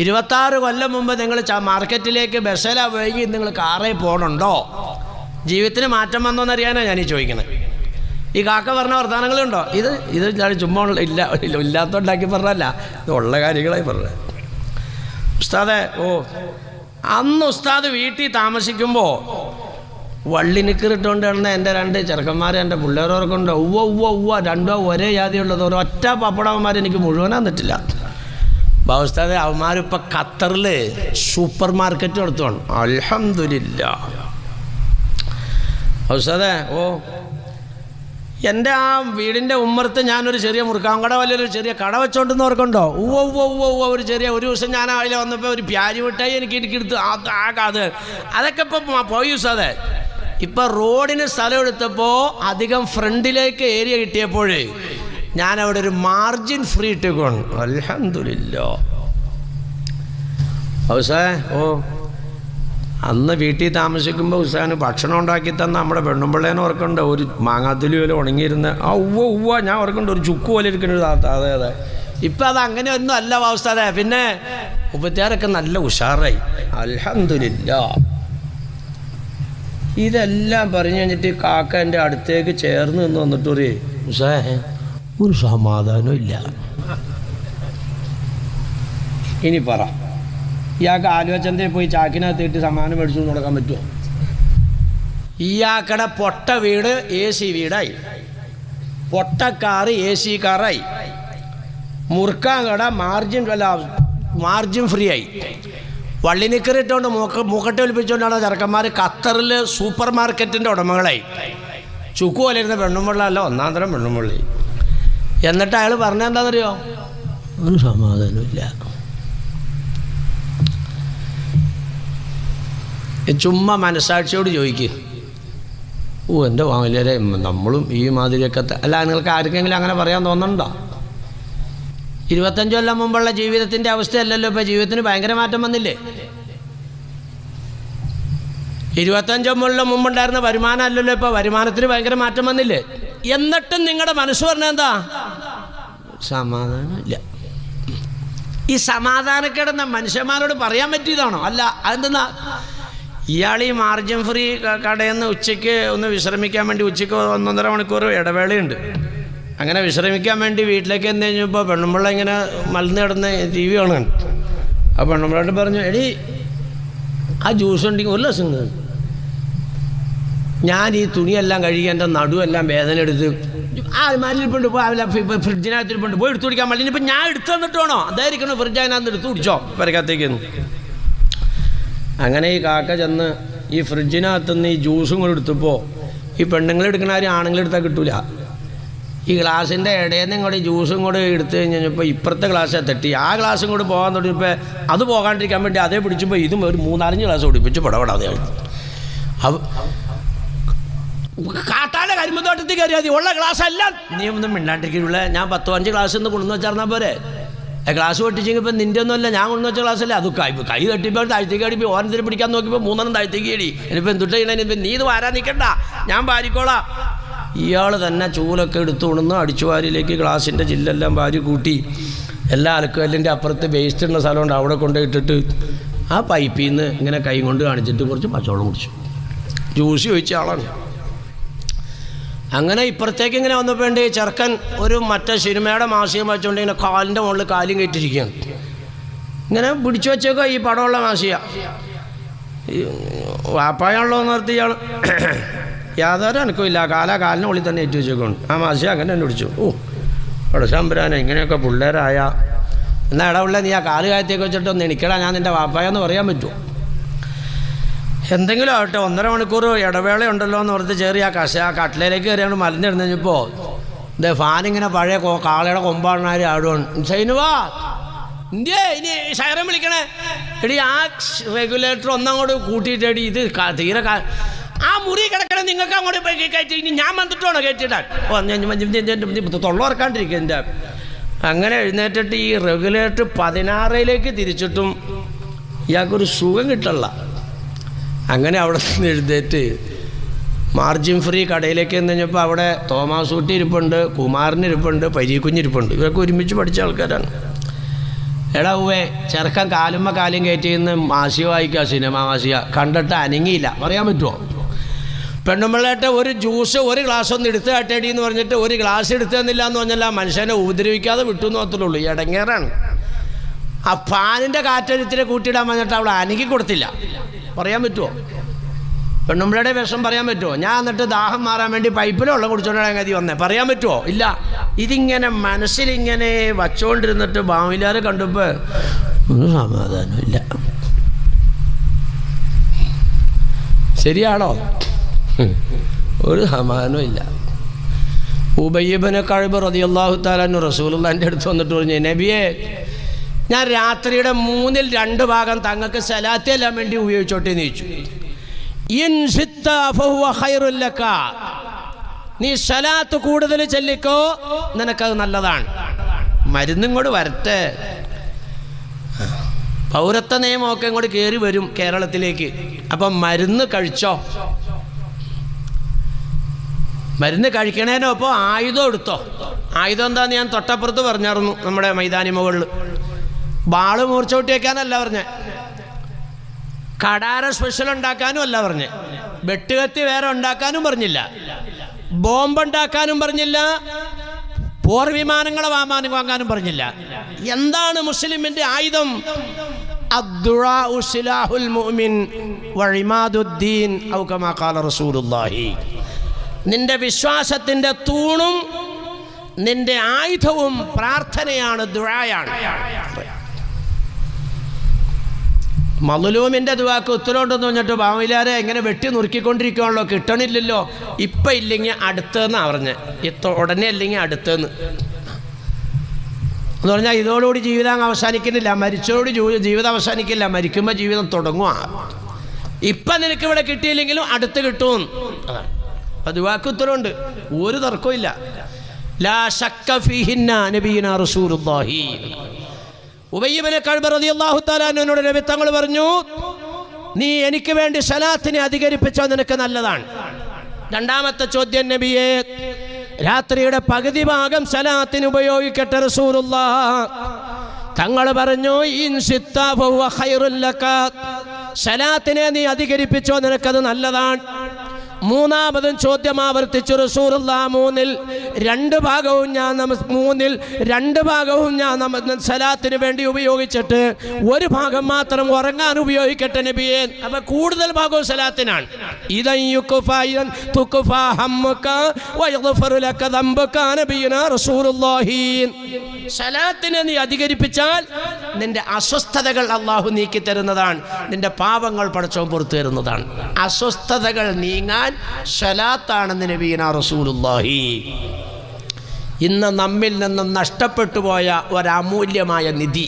26 കൊല്ലം മുമ്പ് നിങ്ങൾ മാർക്കറ്റിലേക്ക് ബസ്സില വൈകി നിങ്ങൾ കാറിൽ പോകണുണ്ടോ? ജീവിതത്തിന് മാറ്റം വന്നോന്നറിയാനാണ് ഞാനീ ചോദിക്കുന്നത്. ഈ കാക്ക പറഞ്ഞ വർത്തമാനങ്ങളുണ്ടോ? ഇത് ഞാൻ ചുമ്മാ ഇല്ലാത്തോണ്ടാക്കി പറഞ്ഞല്ല, ഇത് ഉള്ള കാര്യങ്ങളായി പറഞ്ഞത്. ഉസ്താദേ, അന്ന് ഉസ്താദ് വീട്ടിൽ താമസിക്കുമ്പോൾ വള്ളിനിക്കറിട്ടുകൊണ്ട് കിടന്ന എൻ്റെ 2 ചെറുക്കന്മാർ എൻ്റെ പിള്ളേരോർക്കുണ്ട്. രണ്ടോ ഒരേ ജാതിയുള്ളത്. ഒരൊറ്റ പപ്പടവന്മാർ എനിക്ക് മുഴുവൻ തന്നിട്ടില്ല. ഉസ്താദേ, അവന്മാരിപ്പോൾ ഖത്തറിൽ സൂപ്പർ മാർക്കറ്റ് നടത്തുവാണ്. അൽഹംദുലില്ലാഹ്. ഉസ്താദേ, എൻ്റെ ആ വീടിൻ്റെ ഉമ്മറത്ത് ഞാനൊരു ചെറിയ മുറുക്കാങ്കട വലിയൊരു ചെറിയ കട വെച്ചോണ്ടെന്ന് ഓർക്കുണ്ടോ? ഒരു ദിവസം ഞാൻ അതിൽ വന്നപ്പോൾ ഒരു പ്യാരി മിഠായി എനിക്കെടുത്ത് അതൊക്കെ ഇപ്പോൾ പോയി ഉസ്താദേ. ഇപ്പം റോഡിന് സ്ഥലം എടുത്തപ്പോൾ അധികം ഫ്രണ്ടിലേക്ക് ഏരിയ കിട്ടിയപ്പോൾ ഞാനവിടെ ഒരു മാർജിൻ ഫ്രീ ഇട്ടേക്കാണ്. അൽഹംദുലില്ലാഹ്. ഉസ്താദേ, അന്ന് വീട്ടിൽ താമസിക്കുമ്പോൾ ഉസ്താദിന് ഭക്ഷണം ഉണ്ടാക്കി തന്ന നമ്മുടെ പെണ്ണുമ്പിള്ളേനെ ഓർക്കുന്നുണ്ട്. ഒരു മാങ്ങാത്തുലി പോലെ ഉണങ്ങിയിരുന്ന ഞാൻ ഓർക്കുന്നുണ്ട്. ഒരു ചുക്ക് പോലെ ഇരിക്കുന്ന ഒരു താത്ത. അതെ. ഇപ്പം അത് അങ്ങനെയൊന്നും അല്ല ഉസ്താദേ. പിന്നെ ഉപചാരമൊക്കെ നല്ല ഉഷാറായി. അൽഹംദുലില്ലാഹ്. ഇതെല്ലാം പറഞ്ഞു കഴിഞ്ഞിട്ട് കാക്ക എൻ്റെ അടുത്തേക്ക് ചേർന്ന് നിന്ന് വന്നിട്ട് ഒരു സമാധാനം ഇല്ല. ഇനി പറ, ഇയാൾക്ക് ആലുവച്ചന്തയിൽ പോയി ചാക്കിനകത്തിട്ട് സമ്മാനം മേടിച്ചു കൊടുക്കാൻ പറ്റുമോ? ഇയാക്കടെ പൊട്ട വീട് AC വീടായി, പൊട്ടക്കാറ് AC കാറായി, മുറുക്കാൻ കട മാർജിൻ ഫ്രീ ആയി, വള്ളിനിക്കറിട്ടുകൊണ്ട് മൂക്കട്ട് ഒലിപ്പിച്ചുകൊണ്ടാണ് ചെറുക്കന്മാർ ഖത്തറിൽ സൂപ്പർ മാർക്കറ്റിൻ്റെ ഉടമകളായി. ചുക്ക് പോലെ ഇരുന്ന പെണ്ണുമ്പിള്ളല്ല, ഒന്നാന്തരം പെണ്ണുമ്പിള്ളി. എന്നിട്ട് അയാൾ പറഞ്ഞെന്താണെന്നറിയോ? ഒരു സമാധാനമില്ല. ചുമ്മാ മനസ്സാക്ഷിയോട് ചോദിക്കുക. എൻ്റെ വാങ്ങലരെ നമ്മളും ഈ മാതിരിയൊക്കെ അല്ല. നിങ്ങൾക്ക് ആർക്കെങ്കിലും അങ്ങനെ പറയാൻ തോന്നുന്നുണ്ടോ? 25 കൊല്ലം മുമ്പുള്ള ജീവിതത്തിൻ്റെ അവസ്ഥയല്ലല്ലോ ഇപ്പോൾ. ജീവിതത്തിന് ഭയങ്കര മാറ്റം വന്നില്ലേ? 25 കൊല്ലം മുമ്പുണ്ടായിരുന്ന വരുമാനം അല്ലല്ലോ ഇപ്പോൾ. വരുമാനത്തിന് ഭയങ്കര മാറ്റം വന്നില്ലേ? എന്നിട്ടും നിങ്ങളുടെ മനസ്സ് പറഞ്ഞാൽ എന്താ? സമാധാനമില്ല. ഈ സമാധാനക്കേടെന്ന മനുഷ്യന്മാരോട് പറയാൻ പറ്റിയതാണോ? അല്ല. അതെന്തെന്നാ, ഇയാൾ ഈ മാർജിൻ ഫ്രീ കടയിൽ നിന്ന് ഉച്ചയ്ക്ക് ഒന്ന് വിശ്രമിക്കാൻ വേണ്ടി ഉച്ചയ്ക്ക് 1.5 മണിക്കൂർ ഇടവേളയുണ്ട്. അങ്ങനെ വിശ്രമിക്കാൻ വേണ്ടി വീട്ടിലേക്ക് എന്ന് കഴിഞ്ഞപ്പോൾ പെണ്ണുമ്പിള്ള ഇങ്ങനെ മലന്ന് കിടന്ന് TV കാണുകയാണ്. ആ പെണ്ണുമ്പിള്ളോട്ട് പറഞ്ഞു, എടി ആ ജ്യൂസ് ഉണ്ടെങ്കിൽ ഒരു ലക്ഷം ഞാൻ ഈ തുണിയെല്ലാം കഴുകി എൻ്റെ നടുവെല്ലാം വേദന എടുത്ത് അൽമാരിലിരിപ്പുണ്ട്, ഫ്രിഡ്ജിനകത്തിരിപ്പുണ്ട്, പോയി എടുത്തു കുടിക്കാൻ വേണ്ടി. ഇനിയിപ്പോൾ ഞാൻ എടുത്തു തന്നിട്ട് വേണോ? അതായിരിക്കണം ഫ്രിഡ്ജ് അതിനകത്ത് എടുത്ത് കുടിച്ചോ പെരക്കകത്തേക്കൊന്ന്. അങ്ങനെ ഈ കാക്ക ചെന്ന് ഈ ഫ്രിഡ്ജിനകത്തുനിന്ന് ഈ ജ്യൂസും കൂടെ എടുത്തപ്പോൾ ഈ പെണ്ണുങ്ങളെടുക്കണ ആരും ആണുങ്ങളെടുത്താൽ കിട്ടൂല. ഈ ഗ്ലാസിൻ്റെ ഇടയിൽ നിന്ന് ഇങ്ങോട്ട് ഈ ജ്യൂസും കൂടെ എടുത്തു കഴിഞ്ഞപ്പോൾ ഇപ്പുറത്തെ ഗ്ലാസ്സെ തട്ടി ആ ഗ്ലാസും കൂടെ പോകാൻ തുടങ്ങിയപ്പോൾ അത് പോകാണ്ടിരിക്കാൻ വേണ്ടി അതേ പിടിച്ചപ്പോൾ ഇതും ഒരു 3-4 ഗ്ലാസ് ഒടിപ്പിച്ച് പടപടാതെ കാട്ടാൻ്റെ കരിമ്പത്തോട്ടത്തിൽ കയറി മതി. ഉള്ള ഗ്ലാസ് എല്ലാം നീ ഒന്നും മിണ്ടാണ്ടിരിക്കുള്ള. ഞാൻ 10-15 ഗ്ലാസ് ഒന്ന് കൊണ്ടു വെച്ചാൽ പോരെ. ഗ്ലാസ് പൊട്ടിച്ചെങ്കിൽ ഇപ്പം നിൻ്റെ ഒന്നുമല്ല, ഞാൻ കൊണ്ടു വെച്ച ഗ്ലാസ്സല്ലേ. അത് കൈ തട്ടിപ്പോൾ താഴ്ത്തേക്ക് അടിപ്പോൾ ഓരത്തിന് പിടിക്കാൻ നോക്കിയപ്പോൾ 3 താഴ്ത്തേക്ക് അടി. ഇനിയിപ്പോൾ എന്തുട്ട് ചെയ്യണേ? ഇനിയിപ്പോൾ നീ ഇത് വാരാൻ നിൽക്കണ്ട, ഞാൻ വാരിക്കോളാം. ഇയാൾ തന്നെ ചൂലൊക്കെ എടുത്തു കൊണ്ടുവന്ന് അടിച്ചുവാരിയിലേക്ക് ഗ്ലാസിൻ്റെ ചില്ലെല്ലാം വാരി കൂട്ടി എല്ലാ അലക്കുകല്ലിൻ്റെ അപ്പുറത്ത് വേസ്റ്റുള്ള സ്ഥലമുണ്ട് അവിടെ കൊണ്ടുപോയിട്ടിട്ട് ആ പൈപ്പിൽ നിന്ന് ഇങ്ങനെ കൈ കൊണ്ട് കാണിച്ചിട്ട് കുറച്ച് പച്ചവെള്ളം കുടിച്ചു. ജ്യൂസ് ചോദിച്ച ആളാണ്. അങ്ങനെ ഇപ്പുറത്തേക്ക് ഇങ്ങനെ വന്നപ്പോൾ ചെറുക്കൻ ഒരു മറ്റേ സിനിമയുടെ മാസികം വെച്ചുകൊണ്ട് ഇങ്ങനെ കാലിൻ്റെ മുകളിൽ കാലും കയറ്റിരിക്കുകയാണ്. ഇങ്ങനെ പിടിച്ചു വെച്ചേക്കോ ഈ പടമുള്ള മാസിക. വാപ്പായാണല്ലോ നിർത്തി ഇയാൾ യാതൊരു അനക്കമില്ല. കാലിന് ഉള്ളിൽ തന്നെ ഏറ്റു വെച്ചേക്കാണ്. ആ മാസിക അങ്ങനെ തന്നെ പിടിച്ചു. അവിടെ ശമ്പരാനെ ഇങ്ങനെയൊക്കെ പിള്ളേരായ എന്നാൽ ഇടവുള്ള നീ ആ കാല് കാലത്തേക്ക് വെച്ചിട്ട് ഒന്ന് എണിക്കടാ, ഞാൻ നിൻ്റെ വാപ്പായെന്ന് പറയാൻ പറ്റുമോ? എന്തെങ്കിലും ആവട്ടെ, 1.5 മണിക്കൂർ ഇടവേളയുണ്ടല്ലോ എന്ന് ഓർത്ത് ചേറി ആ കട്ടിലേക്ക് കയറിയാണ് മലഞ്ഞിരുന്ന് കഴിഞ്ഞപ്പോൾ ഇതേ ഫാനിങ്ങനെ പഴയ കാളയുടെ കൊമ്പാണാര് ആടുവാണ്. സൈനുവാ ഇന്ത്യ ഇനി ശകരം വിളിക്കണേ. എടി ആ റെഗുലേറ്റർ ഒന്നങ്ങോട്ട് കൂട്ടിയിട്ട് എടി ഇത് തീരെ ആ മുറി കിടക്കണേ നിങ്ങൾക്ക് അങ്ങോട്ട് കയറ്റി ഇനി ഞാൻ വന്നിട്ട് വേണോ കയറ്റിയിട്ടാൻ? തൊള്ളോർക്കാണ്ടിരിക്കുക എൻ്റെ. അങ്ങനെ എഴുന്നേറ്റിട്ട് ഈ റെഗുലേറ്റർ 16ലേക്ക് തിരിച്ചിട്ടും ഇയാൾക്കൊരു സുഖം കിട്ടല്ല. അങ്ങനെ അവിടെ നിന്ന് എഴുന്നേറ്റ് മാർജിൻ ഫ്രീ കടയിലേക്ക് എന്ന് കഴിഞ്ഞപ്പോൾ അവിടെ തോമാസൂട്ടി ഇരിപ്പുണ്ട്, കുമാരൻ ഇരിപ്പുണ്ട്, പരീക്കുഞ്ഞിരിപ്പുണ്ട്. ഇവരൊക്കെ ഒരുമിച്ച് പഠിച്ച ആൾക്കാരാണ്. എടാ ഉവേ ചെറുക്കൻ കാലുമ്മ കാലും കയറ്റിന്ന് മാസിക വായിക്കുക, സിനിമ മാസിക കണ്ടിട്ട് അനങ്ങിയില്ല, പറയാൻ പറ്റുമോ? പെണ്ണുമ്പിള്ളേട്ട് ഒരു ജ്യൂസ് ഒരു ഗ്ലാസ് ഒന്ന് എടുത്ത് കാട്ടേടി എന്ന് പറഞ്ഞിട്ട് ഒരു ഗ്ലാസ് എടുത്തു തന്നില്ല എന്ന് പറഞ്ഞാൽ മനുഷ്യനെ ഉപദ്രവിക്കാതെ വിട്ടു എന്ന് മാത്രമേ ഉള്ളൂ. ഇടങ്ങേറാണ്. ആ ഫാനിൻ്റെ കാറ്റൊരുത്തിനെ കൂട്ടിയിടാൻ പറഞ്ഞിട്ട് അവൾ അനങ്ങി കൊടുത്തില്ല, പറയാൻ പറ്റുമോ? പെണ്ണുമ്പിളയുടെ വിഷം പറയാൻ പറ്റുമോ? ഞാൻ എന്നിട്ട് ദാഹം മാറാൻ വേണ്ടി പൈപ്പിൽ വെള്ളം കുടിച്ചോണ്ടാണ് ഗതി വന്നേ, പറയാൻ പറ്റുമോ? ഇല്ല. ഇതിങ്ങനെ മനസ്സിലിങ്ങനെ വച്ചുകൊണ്ടിരുന്നിട്ട് ബാമിലാരെ കണ്ടപ്പോൾ ഒരു സമാധാനമില്ല. ശരിയാണോ? ഒരു സമാധാനമില്ല. ഉബയ്യ് ഇബ്നു കഅബ് റളിയല്ലാഹു തആല അൻഹു റസൂലുള്ളാഹിന്റെ അടുത്ത് വന്നിട്ട് പറഞ്ഞു, നബിയെ, ഞാൻ രാത്രിയുടെ 2/3 ഭാഗം തങ്ങൾക്ക് സലാത്ത് ചെല്ലാൻ വേണ്ടി ഉപയോഗിച്ചോട്ടെ എന്ന് ചോദിച്ചു. ഇൻ സിത്ത ഫഹുവ ഖൈറുൽ ലക, നീ സലാത്ത് കൂടുതൽ ചൊല്ലിക്കോ, നിനക്കത് നല്ലതാണ്. മരുന്നും കൂടെ വരട്ടെ. പൗരത്വ നിയമമൊക്കെ ഇങ്ങോട്ട് കയറി വരും കേരളത്തിലേക്ക്. അപ്പം മരുന്ന് കഴിച്ചോ. മരുന്ന് കഴിക്കണേനൊപ്പം ആയുധം എടുത്തോ. ആയുധം എന്താന്ന് ഞാൻ തൊട്ടപ്പുറത്ത് പറഞ്ഞായിരുന്നു, നമ്മുടെ മൈതാനി മുകളിൽ. ബാള് മൂർച്ചോട്ടി വയ്ക്കാനല്ല പറഞ്ഞേ, കടാര സ്പെഷ്യൽ ഉണ്ടാക്കാനും അല്ല പറഞ്ഞേ, വെട്ടുകത്തി വേറെ ഉണ്ടാക്കാനും പറഞ്ഞില്ല, ബോംബുണ്ടാക്കാനും പറഞ്ഞില്ല, പോർ വിമാനങ്ങളെ വാങ്ങാനും പറഞ്ഞില്ല. എന്താണ് മുസ്ലിമിന്റെ ആയുധം? അദ്ദുആഉ സിലാഹുൽ മുഅ്മിൻ വഇമാദുദ്ദീൻ ഔ കമാ ഖാല റസൂലുള്ളാഹി. നിന്റെ വിശ്വാസത്തിന്റെ തൂണും നിന്റെ ആയുധവും പ്രാർത്ഥനയാണ്, ദുആയാണ്. മദ്ലൂമിൻ്റെ ദുആക്ക് ഉത്തരവുണ്ടെന്ന് പറഞ്ഞിട്ട് ബാമിലാരെ എങ്ങനെ വെട്ടി നുറുക്കിക്കൊണ്ടിരിക്കുകയാണല്ലോ, കിട്ടണില്ലല്ലോ. ഇപ്പം ഇല്ലെങ്കിൽ അടുത്തെന്നാണ് പറഞ്ഞത്, ഉടനെ അല്ലെങ്കിൽ അടുത്തെന്ന് എന്ന് പറഞ്ഞാൽ ഇതോടുകൂടി ജീവിതം അവസാനിക്കുന്നില്ല, മരിച്ചോട് ജീവിതം അവസാനിക്കില്ല, മരിക്കുമ്പോൾ ജീവിതം തുടങ്ങുക. ഇപ്പം നിനക്ക് ഇവിടെ കിട്ടിയില്ലെങ്കിലും അടുത്ത് കിട്ടും. അത് ദുആക്ക് ഉത്തരവുണ്ട്, ഒരു തർക്കവും ഇല്ല. ലാ ശക്ക ഫീഹിന്ന നബിയുനാ റസൂലുള്ളാഹി. ഉബയ്യ് ഇബ്നു കഅബ് റളിയല്ലാഹു തആല അൻഹുവിനോട് നബി തങ്ങൾ പറഞ്ഞു, നീ എനിക്ക് വേണ്ടി സലാത്തിനെ അധികരിപ്പിച്ചാൽ നിനക്ക് നല്ലതാണ്. രണ്ടാമത്തെ ചോദ്യം, നബിയെ, രാത്രിയുടെ പകുതി ഭാഗം സലാത്തിന് ഉപയോഗിക്കട്ടെ റസൂലുള്ളാഹ്. തങ്ങൾ പറഞ്ഞു, ഇൻ സിത്ത ഫഹുവ ഖൈറുൽ ലക, സലാത്തിനെ നീ അധികരിപ്പിച്ചോ, നിനക്കത് നല്ലതാണ്. മൂന്നാമതും ചോദ്യം ആവർത്തിച്ചു റസൂലുള്ളാഹി, 2 ഭാഗവും ഞാൻ സലാത്തിന് വേണ്ടി ഉപയോഗിച്ചിട്ട് 1 ഭാഗം മാത്രം ഉറങ്ങാൻ ഉപയോഗിക്കട്ടെ നബിയെ. അപ്പൊ കൂടുതൽ ഭാഗവും സലാത്തിനാണ്. ഇദൻ യുക്ഫായൻ തുക്ഫാ ഹമ്മുക വയഗ്ഫറു ലക ദംബക നബിയുനാ റസൂലുള്ളാഹി. സലാത്തിനെ നീ അധികരിപ്പിച്ചാൽ നിന്റെ അസ്വസ്ഥതകൾ അള്ളാഹു നീക്കി തരുന്നതാണ്, നിന്റെ പാപങ്ങൾ പടച്ചവൻ പുറത്തു തരുന്നതാണ്. അസ്വസ്ഥതകൾ നീങ്ങാൻ സലാത്താണെന്ന് നബിയുനാ റസൂലുള്ളാഹി. ഇന്ന് നമ്മിൽ നിന്നും നഷ്ടപ്പെട്ടു പോയ ഒരമൂല്യമായ നിധി.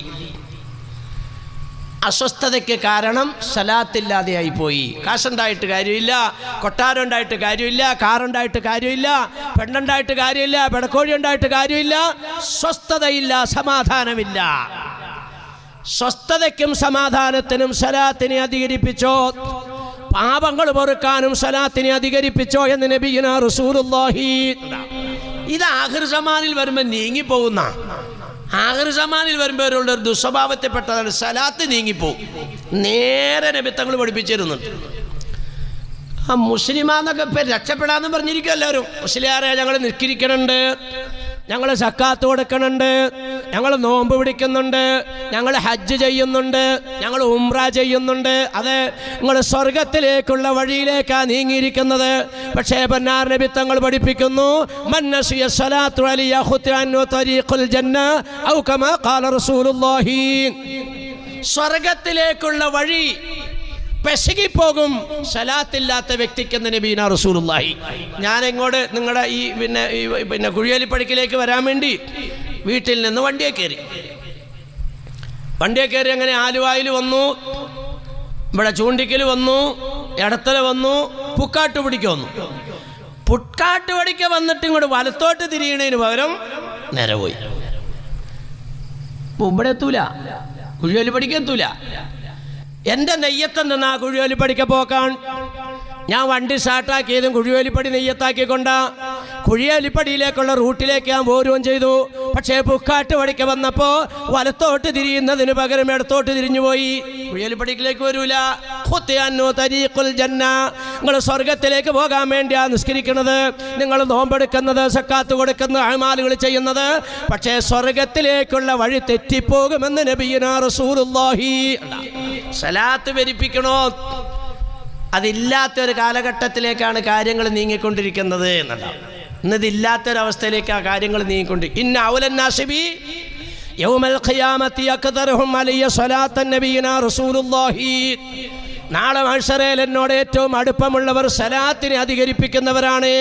അസ്വസ്ഥതയ്ക്ക് കാരണം സലാത്തില്ലാതെയായി പോയി. കാശുണ്ടായിട്ട് കാര്യമില്ല, കൊട്ടാരം ഉണ്ടായിട്ട് കാര്യമില്ല, കാറുണ്ടായിട്ട് കാര്യമില്ല, പെണ്ണുണ്ടായിട്ട് കാര്യമില്ല, പെടക്കോഴി ഉണ്ടായിട്ട് കാര്യമില്ല. സ്വസ്ഥതയില്ല, സമാധാനമില്ല. സ്വസ്ഥതയ്ക്കും സമാധാനത്തിനും സലാത്തിനെ അധികരിപ്പിച്ചോ, പാപങ്ങൾ പൊറുക്കാനും സലാത്തിനെ അധികരിപ്പിച്ചോ എന്ന് നബിയുനാ റസൂലുള്ളാഹി. ഇത് ആഖിർ സമാനിൽ വരുമ്പോൾ നീങ്ങിപ്പോകുന്ന, ആഖിർ സമാനിൽ വരുമ്പോൾ ഒരു ദുസ്വഭാവത്തെപ്പെട്ടതാണ്, സലാത്ത് നീങ്ങിപ്പോവും. നേരെ നബി തങ്ങൾ പഠിപ്പിച്ചിരുന്നുണ്ട്. ആ മുസ്ലിമാന്നൊക്കെ ഇപ്പം രക്ഷപ്പെടാമെന്ന് പറഞ്ഞിരിക്കും എല്ലാവരും. മുസ്ലിയാരെ ഞങ്ങൾ നിസ്കരിക്കണുണ്ട്, ഞങ്ങൾ സക്കാത്ത് കൊടുക്കണുണ്ട്, ഞങ്ങൾ നോമ്പ് പിടിക്കുന്നുണ്ട്, ഞങ്ങൾ ഹജ്ജ് ചെയ്യുന്നുണ്ട്, ഞങ്ങൾ ഉംറ ചെയ്യുന്നുണ്ട്. അത് നിങ്ങൾ സ്വർഗത്തിലേക്കുള്ള വഴിയിലേക്കാണ് നീങ്ങിയിരിക്കുന്നത്. പക്ഷേ ബന്നാർ നബി തങ്ങൾ പഠിപ്പിക്കുന്നു, മന്നസിയ സ്വലാത്തു അലൈഹി ഖുത്അൻ തരീഖുൽ ജന്ന ഔ കമാ ഖാല റസൂലുള്ളാഹി. സ്വർഗത്തിലേക്കുള്ള വഴി പെശകിപ്പോകും സലാത്തില്ലാത്ത വ്യക്തിക്കെന്ന് നബീന റസൂലുള്ളാഹി. ഞാൻ എങ്ങോട്ട് നിങ്ങളുടെ ഈ പിന്നെ കുഴിയലിപ്പടിക്കിലേക്ക് വരാൻ വേണ്ടി വീട്ടിൽ നിന്ന് വണ്ടിയെ കയറി അങ്ങനെ ആലുവായിൽ വന്നു, ഇവിടെ ചൂണ്ടിക്കൽ വന്നു, എടത്തല വന്നു, പുക്കാട്ടുപിടിക്ക് വന്നു. പുക്കാട്ടുപടിക്ക് വന്നിട്ട് ഇങ്ങോട്ട് വലത്തോട്ട് തിരിയണതിന് പകരം നേരെ പോയി. ഇവിടെ എത്തൂല, കുഴിയലിപ്പടിക്ക് എത്തൂല. എൻ്റെ നെയ്യത്തെന്തെന്നാ കുഴിവേലിപ്പടിക്ക് പോക്കാൻ. ഞാൻ വണ്ടി സ്റ്റാർട്ടാക്കിയതും കുഴിവേലിപ്പടി നെയ്യത്താക്കിക്കൊണ്ട. കുഴിയലിപ്പടിയിലേക്കുള്ള റൂട്ടിലേക്ക് ഞാൻ പോരുകയും ചെയ്തു. പക്ഷേ പുക്കാട്ട് വടിക്ക് വന്നപ്പോൾ വലത്തോട്ട് തിരിയുന്നതിന് പകരം ഇടത്തോട്ട് തിരിഞ്ഞുപോയി. കുഴിയലിപ്പടിയിലേക്ക് വരൂല. നിങ്ങൾ സ്വർഗത്തിലേക്ക് പോകാൻ വേണ്ടിയാണ് നിസ്കരിക്കുന്നത്, നിങ്ങൾ നോമ്പെടുക്കുന്നത്, സക്കാത്ത് കൊടുക്കുന്ന അമാലുകൾ ചെയ്യുന്നത്. പക്ഷേ സ്വർഗത്തിലേക്കുള്ള വഴി തെറ്റിപ്പോകുമെന്ന് നബിയുനാ റസൂലുള്ളാഹി. സലാത്ത് വരിപ്പിക്കണോ? അതില്ലാത്തൊരു കാലഘട്ടത്തിലേക്കാണ് കാര്യങ്ങൾ നീങ്ങിക്കൊണ്ടിരിക്കുന്നത് എന്നതാണ്. ഇന്നതില്ലാത്തൊരവസ്ഥയിലേക്കാണ് കാര്യങ്ങൾ നീങ്ങിക്കൊണ്ടിരിക്കും. ഇന്ന ഔലന്നാസിബി യൗമൽ ഖിയാമത്തി അക്തറുഹും അലയ്യ സ്വലാത്തൻ നബിയുനാ റസൂലുള്ളാഹി. നാളെ മഹ്ശറയിൽ എന്നോട് ഏറ്റവും അടുപ്പമുള്ളവർ സലാത്തിനെ അധികരിപ്പിക്കുന്നവരാണ്.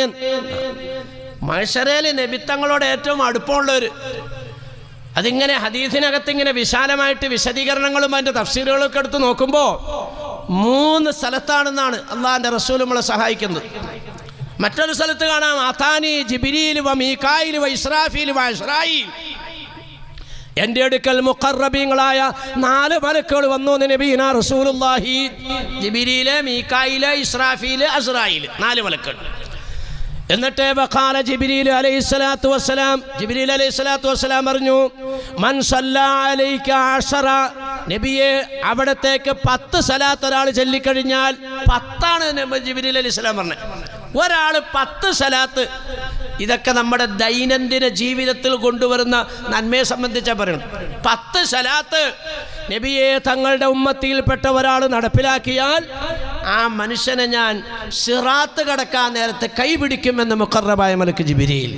മഹ്ശറയിൽ നബിത്തങ്ങളോട് ഏറ്റവും അടുപ്പമുള്ളവർ. അതിങ്ങനെ ഹദീസിനകത്ത് ഇങ്ങനെ വിശാലമായിട്ട് വിശദീകരണങ്ങളും അതിൻ്റെ തഫ്സീറുകളൊക്കെ എടുത്ത് നോക്കുമ്പോൾ 3 സ്ഥലത്താണെന്നാണ് അള്ളാഹിൻ്റെ റസൂൽ നമ്മളെ സഹായിക്കുന്നത്. മറ്റൊരു സ്ഥലത്ത് കാണാം അതാനി ജിബ്രീൽ വ മീകായിൽ വ ഇസ്രാഫീൽ വ അസ്റായീൽ. എൻ്റെ അടുക്കൽ മുഖറബീങ്ങളായ 4 മലക്കുകൾ വന്നു നബിയുനാ റസൂലുള്ളാഹി. ജിബ്രീൽ, മീകായിൽ, ഇസ്രാഫീൽ, അസ്റായീൽ, 4 മലക്കുകൾ. എന്നിട്ട് വഖാല ജിബ്രീൽ അലൈഹിസ്സലാത്തു വസ്സലാം, ജിബ്രീൽ അലൈഹിസ്സലാത്തു വസ്സലാം പറഞ്ഞു, മൻ സല്ലാ അലൈക 10, നബിയെ അവിടത്തേക്ക് 10 സലാത്ത് ഒരാൾ ചൊല്ലിക്കഴിഞ്ഞാൽ, 10 ജിബ്രീൽ അലൈഹിസ്സലാം പറഞ്ഞത്, ഒരാൾ 10 സലാത്ത്. ഇതൊക്കെ നമ്മുടെ ദൈനംദിന ജീവിതത്തിൽ കൊണ്ടുവരുന്ന നന്മയെ സംബന്ധിച്ചാണ് പറയുന്നത്. 10 സലാത്ത് നബിയെ തങ്ങളുടെ ഉമ്മത്തിയിൽപ്പെട്ട ഒരാൾ നടപ്പിലാക്കിയാൽ ആ മനുഷ്യനെ ഞാൻ സിറാത്ത് കടക്കാൻ നേരത്തെ കൈപിടിക്കുമെന്ന് മുഖറബായ മലക്ക് ജിബ്രീൽ.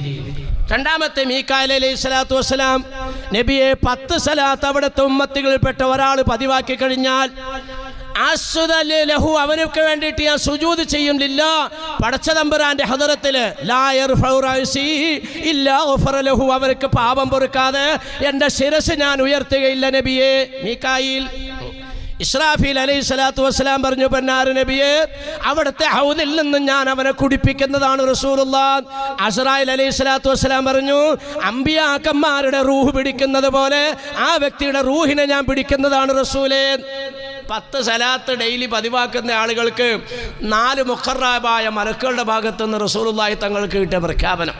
രണ്ടാമത്തെ മീകായിൽ അലൈഹിസ്സലാത്തു വസ്സലാം, നബിയെ 10 സലാത്ത് അവിടുത്തെ ഉമ്മത്തികളിൽപ്പെട്ട ഒരാൾ പതിവാക്കി കഴിഞ്ഞാൽ അവനക്ക് വേണ്ടിയിട്ട് ഞാൻ സുജൂദ് ചെയ്യുന്നില്ല. പടച്ച തമ്പുരാന്റെ ഹദറത്തില് അവർക്ക് പാപം പൊറുക്കാതെ എൻ്റെ ശിരസ് ഞാൻ ഉയർത്തുകയില്ല നബിയെ. മീകായിൽ. ഇസ്രാഫീൽ അലൈഹിസ്സലാത്തു വസ്സലാം പറഞ്ഞു, പൊന്നാര നബിയെ അവിടുത്തെ ഹൗദിൽ നിന്ന് ഞാൻ അവനെ കുടിപ്പിക്കുന്നതാണ് റസൂലുള്ളാഹ്. അസ്റായിൽ അലൈഹിസ്സലാത്തു വസ്സലാം പറഞ്ഞു, അമ്പിയാക്കന്മാരുടെ റൂഹ് പിടിക്കുന്നത് പോലെ ആ വ്യക്തിയുടെ റൂഹിനെ ഞാൻ പിടിക്കുന്നതാണ് റസൂലേ. 10 സലാത്ത് ഡെയിലി പതിവാക്കുന്ന ആളുകൾക്ക് 4 മുഖറബായ മലക്കുകളുടെ ഭാഗത്തുനിന്ന് റസൂലുള്ളാഹി തങ്ങൾക്ക് കിട്ടിയ പ്രഖ്യാപനം.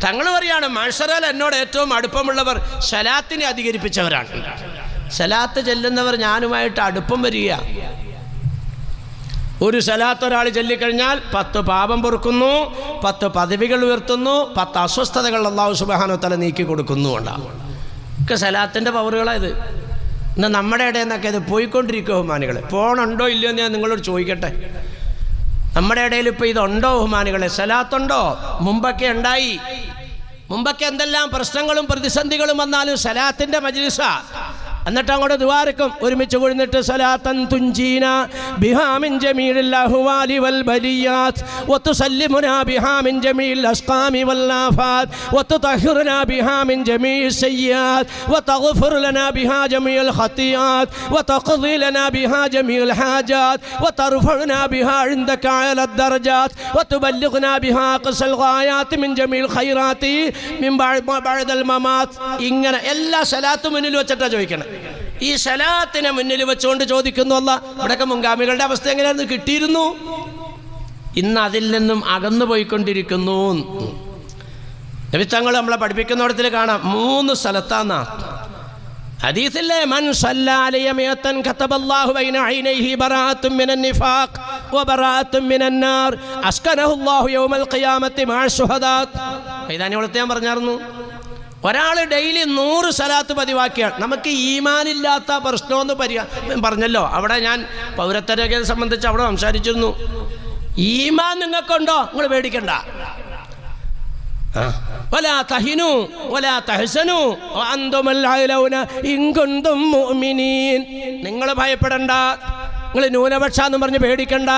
തങ്ങൾ പറയാണ്, മഹ്ശറയിൽ എന്നോട് ഏറ്റവും അടുപ്പമുള്ളവർ സലാത്തിനെ അധികരിപ്പിച്ചവരാണ്. സലാത്ത് ചെല്ലുന്നവർ ഞാനുമായിട്ട് അടുപ്പം വരിക. ഒരു സലാത്ത് ഒരാൾ ചൊല്ലിക്കഴിഞ്ഞാൽ 10 പാപം പൊറുക്കുന്നു, 10 പദവികൾ ഉയർത്തുന്നു, 10 അസ്വസ്ഥതകൾ അല്ലാഹു സുബ്ഹാനഹു വ തആല നീക്കി കൊടുക്കുന്നു. ഒക്കെ സലാത്തിൻ്റെ പവറുകളായത്. ഇന്ന് നമ്മുടെ ഇടയിൽ നിന്നൊക്കെ ഇത് പോയിക്കൊണ്ടിരിക്കുക. ബഹുമാനികളെ, പോണുണ്ടോ ഇല്ലയോ എന്ന് ഞാൻ നിങ്ങളോട് ചോദിക്കട്ടെ. നമ്മുടെ ഇടയിൽ ഇപ്പോൾ ഇതുണ്ടോ ബഹുമാനികളെ? സലാത്തുണ്ടോ? മുമ്പൊക്കെ ഉണ്ടായി. മുമ്പൊക്കെ എന്തെല്ലാം പ്രശ്നങ്ങളും പ്രതിസന്ധികളും വന്നാലും സലാത്തിൻ്റെ മജ്ലിസാ. എന്നിട്ട് അങ്ങോട്ട് ദുആർക്കും ഒരുമിച്ച് കൊഴുന്നിട്ട് സലാത്തൻ തുഞ്ചീന ബിഹാ മിൻ ജമീഇൽ അഹ്വാലി വൽ ബലിയാത്ത് വതുസല്ലിമുനാ ബിഹാ മിൻ ജമീഇൽ അസ്ഖാമി വൽ ആഫാത്ത് വതുതഹിറുനാ ബിഹാ മിൻ ജമീഇ സയ്യാത്ത് വതഗ്ഫിറു ലനാ ബിഹാ ജമീഇൽ ഖതിയാത്ത് വതഖ്ദി ലനാ ബിഹാ ജമീഇൽ ഹാജാത്ത് വതർഫഉനാ ബിഹാ ഇൻദക അല ദർജാത്ത് വതുബല്ലിഗ്നാ ബിഹാ ഖസൽ ഗായാത്ത് മിൻ ജമീഇൽ ഖൈറാത്തി മിൻ ബഅദൽ മമാത്ത്. ഇങ്ങനെ എല്ലാ സലാത്തും മുന്നിൽ വെച്ചിട്ടാ ചോദിക്കണം. ഈ സലാത്തിനെ മുന്നിൽ വെച്ചുകൊണ്ട് ചോദിക്കുന്നു, അല്ലാ ഇവിടെയൊക്കെ മുൻഗാമികളുടെ അവസ്ഥ എങ്ങനെയായിരുന്നു? കിട്ടിയിരുന്നു. ഇന്ന് അതിൽ നിന്നും അകന്നു പോയിക്കൊണ്ടിരിക്കുന്നു. നബിത്തങ്ങൾ നമ്മളെ പഠിപ്പിക്കുന്നിടത്തിൽ കാണാം 3 സ്ഥലത്താന്നാ ഹദീസിലെ മൻ സല്ലാ അലൈഹി മിഅത്തൻ കതബല്ലാഹു ബൈന ഐനൈഹി ബറാഅത്തുൻ മിനൻ നിഫാഖ് വബറാഅത്തുൻ മിനൻ നാർ അസ്കനഹുല്ലാഹു യൗമൽ ഖിയാമത്തി മഅ ശുഹദാ. ഇതാനോളത്തെ ഞാൻ പറഞ്ഞായിരുന്നു, ഒരാൾ ഡെയിലി 100 സലാത്ത് പതിവാക്കിയാണ്. നമുക്ക് ഈമാനില്ലാത്ത പ്രശ്നമെന്ന് പറഞ്ഞല്ലോ. അവിടെ ഞാൻ പൗരത്വരേഖയെ സംബന്ധിച്ച് അവിടെ സംസാരിച്ചിരുന്നു. ഈമാൻ നിങ്ങൾക്കുണ്ടോ? നിങ്ങൾ പേടിക്കണ്ട. വലാ തഹിനു വലാ തഹ്സനു വഅൻതുമുൽ അലൗന ഇൻ കുൻതും മുഅ്മിനീൻ. നിങ്ങൾ ഭയപ്പെടണ്ട, നിങ്ങൾ ന്യൂനപക്ഷാന്ന് പറഞ്ഞ് പേടിക്കണ്ട,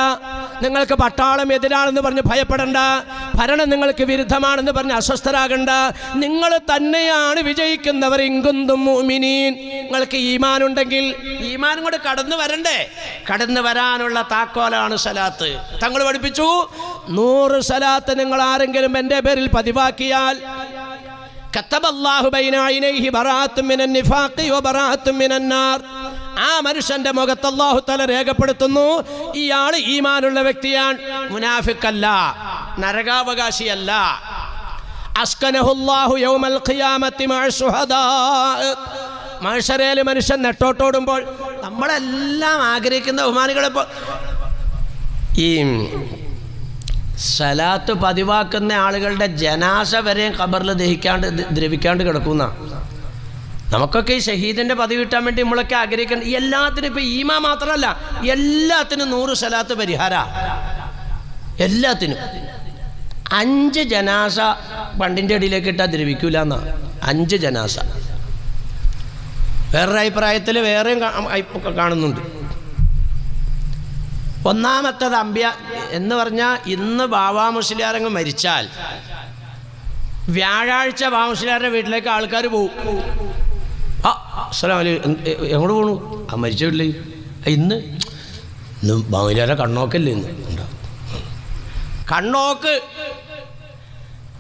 നിങ്ങൾക്ക് പട്ടാളം എതിരാണെന്ന് പറഞ്ഞ് ഭയപ്പെടണ്ട, ഭരണം നിങ്ങൾക്ക് വിരുദ്ധമാണെന്ന് പറഞ്ഞ് അസ്വസ്ഥരാകണ്ട. നിങ്ങൾ തന്നെയാണ് വിജയിക്കുന്നവർ. ഇൻകുന്തും മുഅ്മിനീൻ. നിങ്ങൾക്ക് ഈമാനുണ്ടെങ്കിൽ ഈമാൻ കൂടെ കടന്നു വരണ്ടേ? കടന്നു വരാനുള്ള താക്കോലാണ് സലാത്ത്. തങ്ങൾ പഠിപ്പിച്ചു, 100 സലാത്ത് നിങ്ങൾ ആരെങ്കിലും എൻ്റെ പേരിൽ പതിവാക്കിയാൽ കതബല്ലാഹു ബൈന ഐനൈഹി ബറാഅത്തുൻ മിനൻ നിഫാഖി വബറാഅത്തുൻ മിനൻ നാർ. ആ മനുഷ്യന്റെ മുഖത്ത് അല്ലാഹു തആല രേഖപ്പെടുത്തുന്നു, ഇയാൾ ഈമാനുള്ള വ്യക്തിയാണ്, മുനാഫിക്കല്ല, നരകാവകാശിയല്ല. അസ്കനഹുല്ലാഹു യൗമൽ ഖിയാമത്തി മഅ ശുഹദാ. മഹ്ശറയിൽ മനുഷ്യൻ നെട്ടോട്ടോടുമ്പോൾ നമ്മളെല്ലാം ആഗ്രഹിക്കുന്ന ബഹുമാനികളിപ്പോൾ ഈ സലാത്ത് പതിവാക്കുന്ന ആളുകളുടെ ജനാസ വരെയും ഖബറിൽ ദഹിക്കാണ്ട് ദ്രവിക്കാണ്ട് കിടക്കുന്ന നമുക്കൊക്കെ ഈ ഷഹീദിൻ്റെ പതിവ് കിട്ടാൻ വേണ്ടി നമ്മളൊക്കെ ആഗ്രഹിക്കണം. എല്ലാത്തിനും ഇപ്പോൾ ഈമാ മാത്രമല്ല, എല്ലാത്തിനും 100 സലാത്ത് പരിഹാര. എല്ലാത്തിനും 5 ജനാസ പണ്ടിൻ്റെ അടിയിലേക്ക് ഇട്ടാൽ ദ്രവിക്കൂല എന്നാ. 5 ജനാസ. വേറൊരു അഭിപ്രായത്തിൽ വേറെയും കാണുന്നുണ്ട്. ഒന്നാമത്തത് അമ്പിയ എന്ന് പറഞ്ഞാൽ ഇന്ന് ബാവാ മുസ്ലിയാരങ്ങ് മരിച്ചാൽ വ്യാഴാഴ്ച ബാവാ മുസ്ലിയാരുടെ വീട്ടിലേക്ക് ആൾക്കാർ പോകും. അസ്സലാമു അലൈക്കും, എങ്ങോട്ട് പോണു? മരിച്ച വീട്ടിലേക്ക്. ഇന്ന് ബാമുസ്ലിയാരെ കണ്ണോക്കല്ലേ ഇന്ന് ഉണ്ടാവും.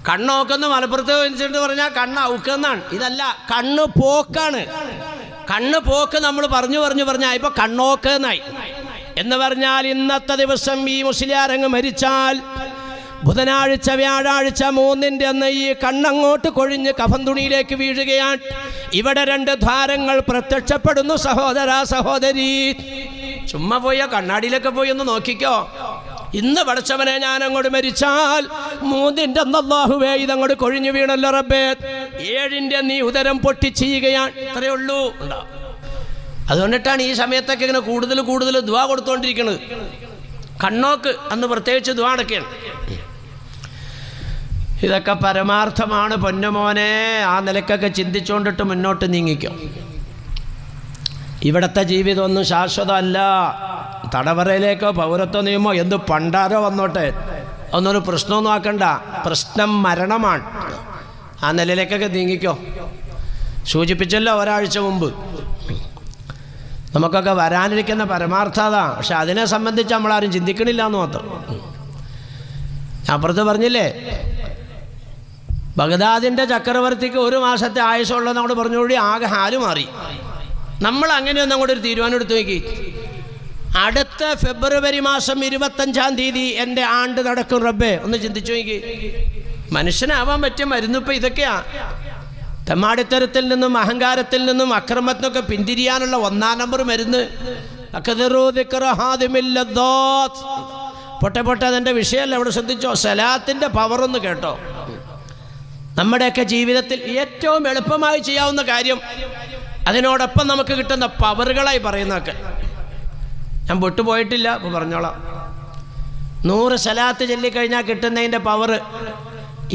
കണ്ണോക്കെന്ന് മലപ്പുറത്ത് വെച്ചിട്ട് പറഞ്ഞാൽ കണ്ണ് ഔക്കെന്നാണ്. ഇതല്ല, കണ്ണ് പോക്കാണ്. കണ്ണ് പോക്ക് നമ്മൾ പറഞ്ഞു ഇപ്പൊ കണ്ണോക്ക് എന്നായി. എന്ന് പറഞ്ഞാൽ ഇന്നത്തെ ദിവസം ഈ മുസ്ലിയാരങ്ങ് മരിച്ചാൽ ബുധനാഴ്ച വ്യാഴാഴ്ച 3-ന്റെ അന്ന് ഈ കണ്ണങ്ങോട്ട് കൊഴിഞ്ഞ് കഫൻ തുണിയിലേക്ക് വീഴുകയാണ്. ഇവിടെ 2 ദ്വാരങ്ങൾ പ്രത്യക്ഷപ്പെടുന്നു. സഹോദരാ സഹോദരി, ചുമ്മാ പോയ കണ്ണാടിയിലൊക്കെ പോയി ഒന്ന് നോക്കിക്കോ. ഇന്ന് പഠിച്ചവനെ ഞാൻ അങ്ങോട്ട് മരിച്ചാൽ 3-ന്റെ അന്ന് അല്ലാഹുവേ ഇതങ്ങോട്ട് കൊഴിഞ്ഞു വീണല്ലോ റബ്ബേ, 7-ന്റെ നീ ഉദരം പൊട്ടിച്ചെയ്യുകയാണ്. ഇത്രയേ ഉള്ളൂ. അതുകൊണ്ടിട്ടാണ് ഈ സമയത്തൊക്കെ ഇങ്ങനെ കൂടുതൽ ദുആ കൊടുത്തുകൊണ്ടിരിക്കുന്നത്. കണ്ണോക്ക് അന്ന് പ്രത്യേകിച്ച് ദുആ അടക്കുകയാണ്. ഇതൊക്കെ പരമാർത്ഥമാണ് പൊന്നുമോനെ. ആ നിലക്കൊക്കെ ചിന്തിച്ചുകൊണ്ടിട്ട് മുന്നോട്ട് നീങ്ങിക്കും. ഇവിടുത്തെ ജീവിതമൊന്നും ശാശ്വതമല്ല. തടവറയിലേക്കോ പൗരത്വ നിയമോ എന്ത് പണ്ടാരോ വന്നോട്ടെ, ഒന്നൊരു പ്രശ്നമൊന്നും ആക്കണ്ട. പ്രശ്നം മരണമാണ്. ആ നിലയിലേക്കൊക്കെ നീങ്ങിക്കോ. സൂചിപ്പിച്ചല്ലോ ഒരാഴ്ച മുമ്പ്. നമുക്കൊക്കെ വരാനിരിക്കുന്ന പരമാർത്ഥത, പക്ഷെ അതിനെ സംബന്ധിച്ച് നമ്മളാരും ചിന്തിക്കണില്ല എന്ന് മാത്രം. ഞാൻ അപ്പുറത്ത് പറഞ്ഞില്ലേ, ബഗ്ദാദിൻ്റെ ചക്രവർത്തിക്ക് 1 മാസത്തെ ആയുസ്സുള്ളത് അങ്ങോട്ട് പറഞ്ഞുകൂടി ആകെ ഹാല് മാറി. നമ്മൾ അങ്ങനെയൊന്നും അങ്ങോട്ട് ഒരു തീരുമാനം എടുത്തു നോക്കി. അടുത്ത ഫെബ്രുവരി മാസം 25-ാം തീയതി എൻ്റെ ആണ്ട് നടക്കും റബ്ബേ. ഒന്ന് ചിന്തിച്ചു നോക്കി. മനുഷ്യനാവാൻ പറ്റിയ മരുന്നിപ്പോൾ ഇതൊക്കെയാ. തെമ്മാടിത്തരത്തിൽ നിന്നും അഹങ്കാരത്തിൽ നിന്നും അക്രമത്തിനൊക്കെ പിന്തിരിയാനുള്ള 1-ാം നമ്പർ മരുന്ന്. പൊട്ടെ അതിൻ്റെ വിഷയമല്ല. ഇവിടെ ശ്രദ്ധിച്ചോ, സലാത്തിൻ്റെ പവറൊന്ന് കേട്ടോ. നമ്മുടെയൊക്കെ ജീവിതത്തിൽ ഏറ്റവും എളുപ്പമായി ചെയ്യാവുന്ന കാര്യം, അതിനോടൊപ്പം നമുക്ക് കിട്ടുന്ന പവറുകളായി പറയുന്നതൊക്കെ ഞാൻ വിട്ടുപോയിട്ടില്ല. ഇപ്പോൾ പറഞ്ഞോളാം. 100 സലാത്ത് ചൊല്ലിക്കഴിഞ്ഞാൽ കിട്ടുന്നതിൻ്റെ പവർ,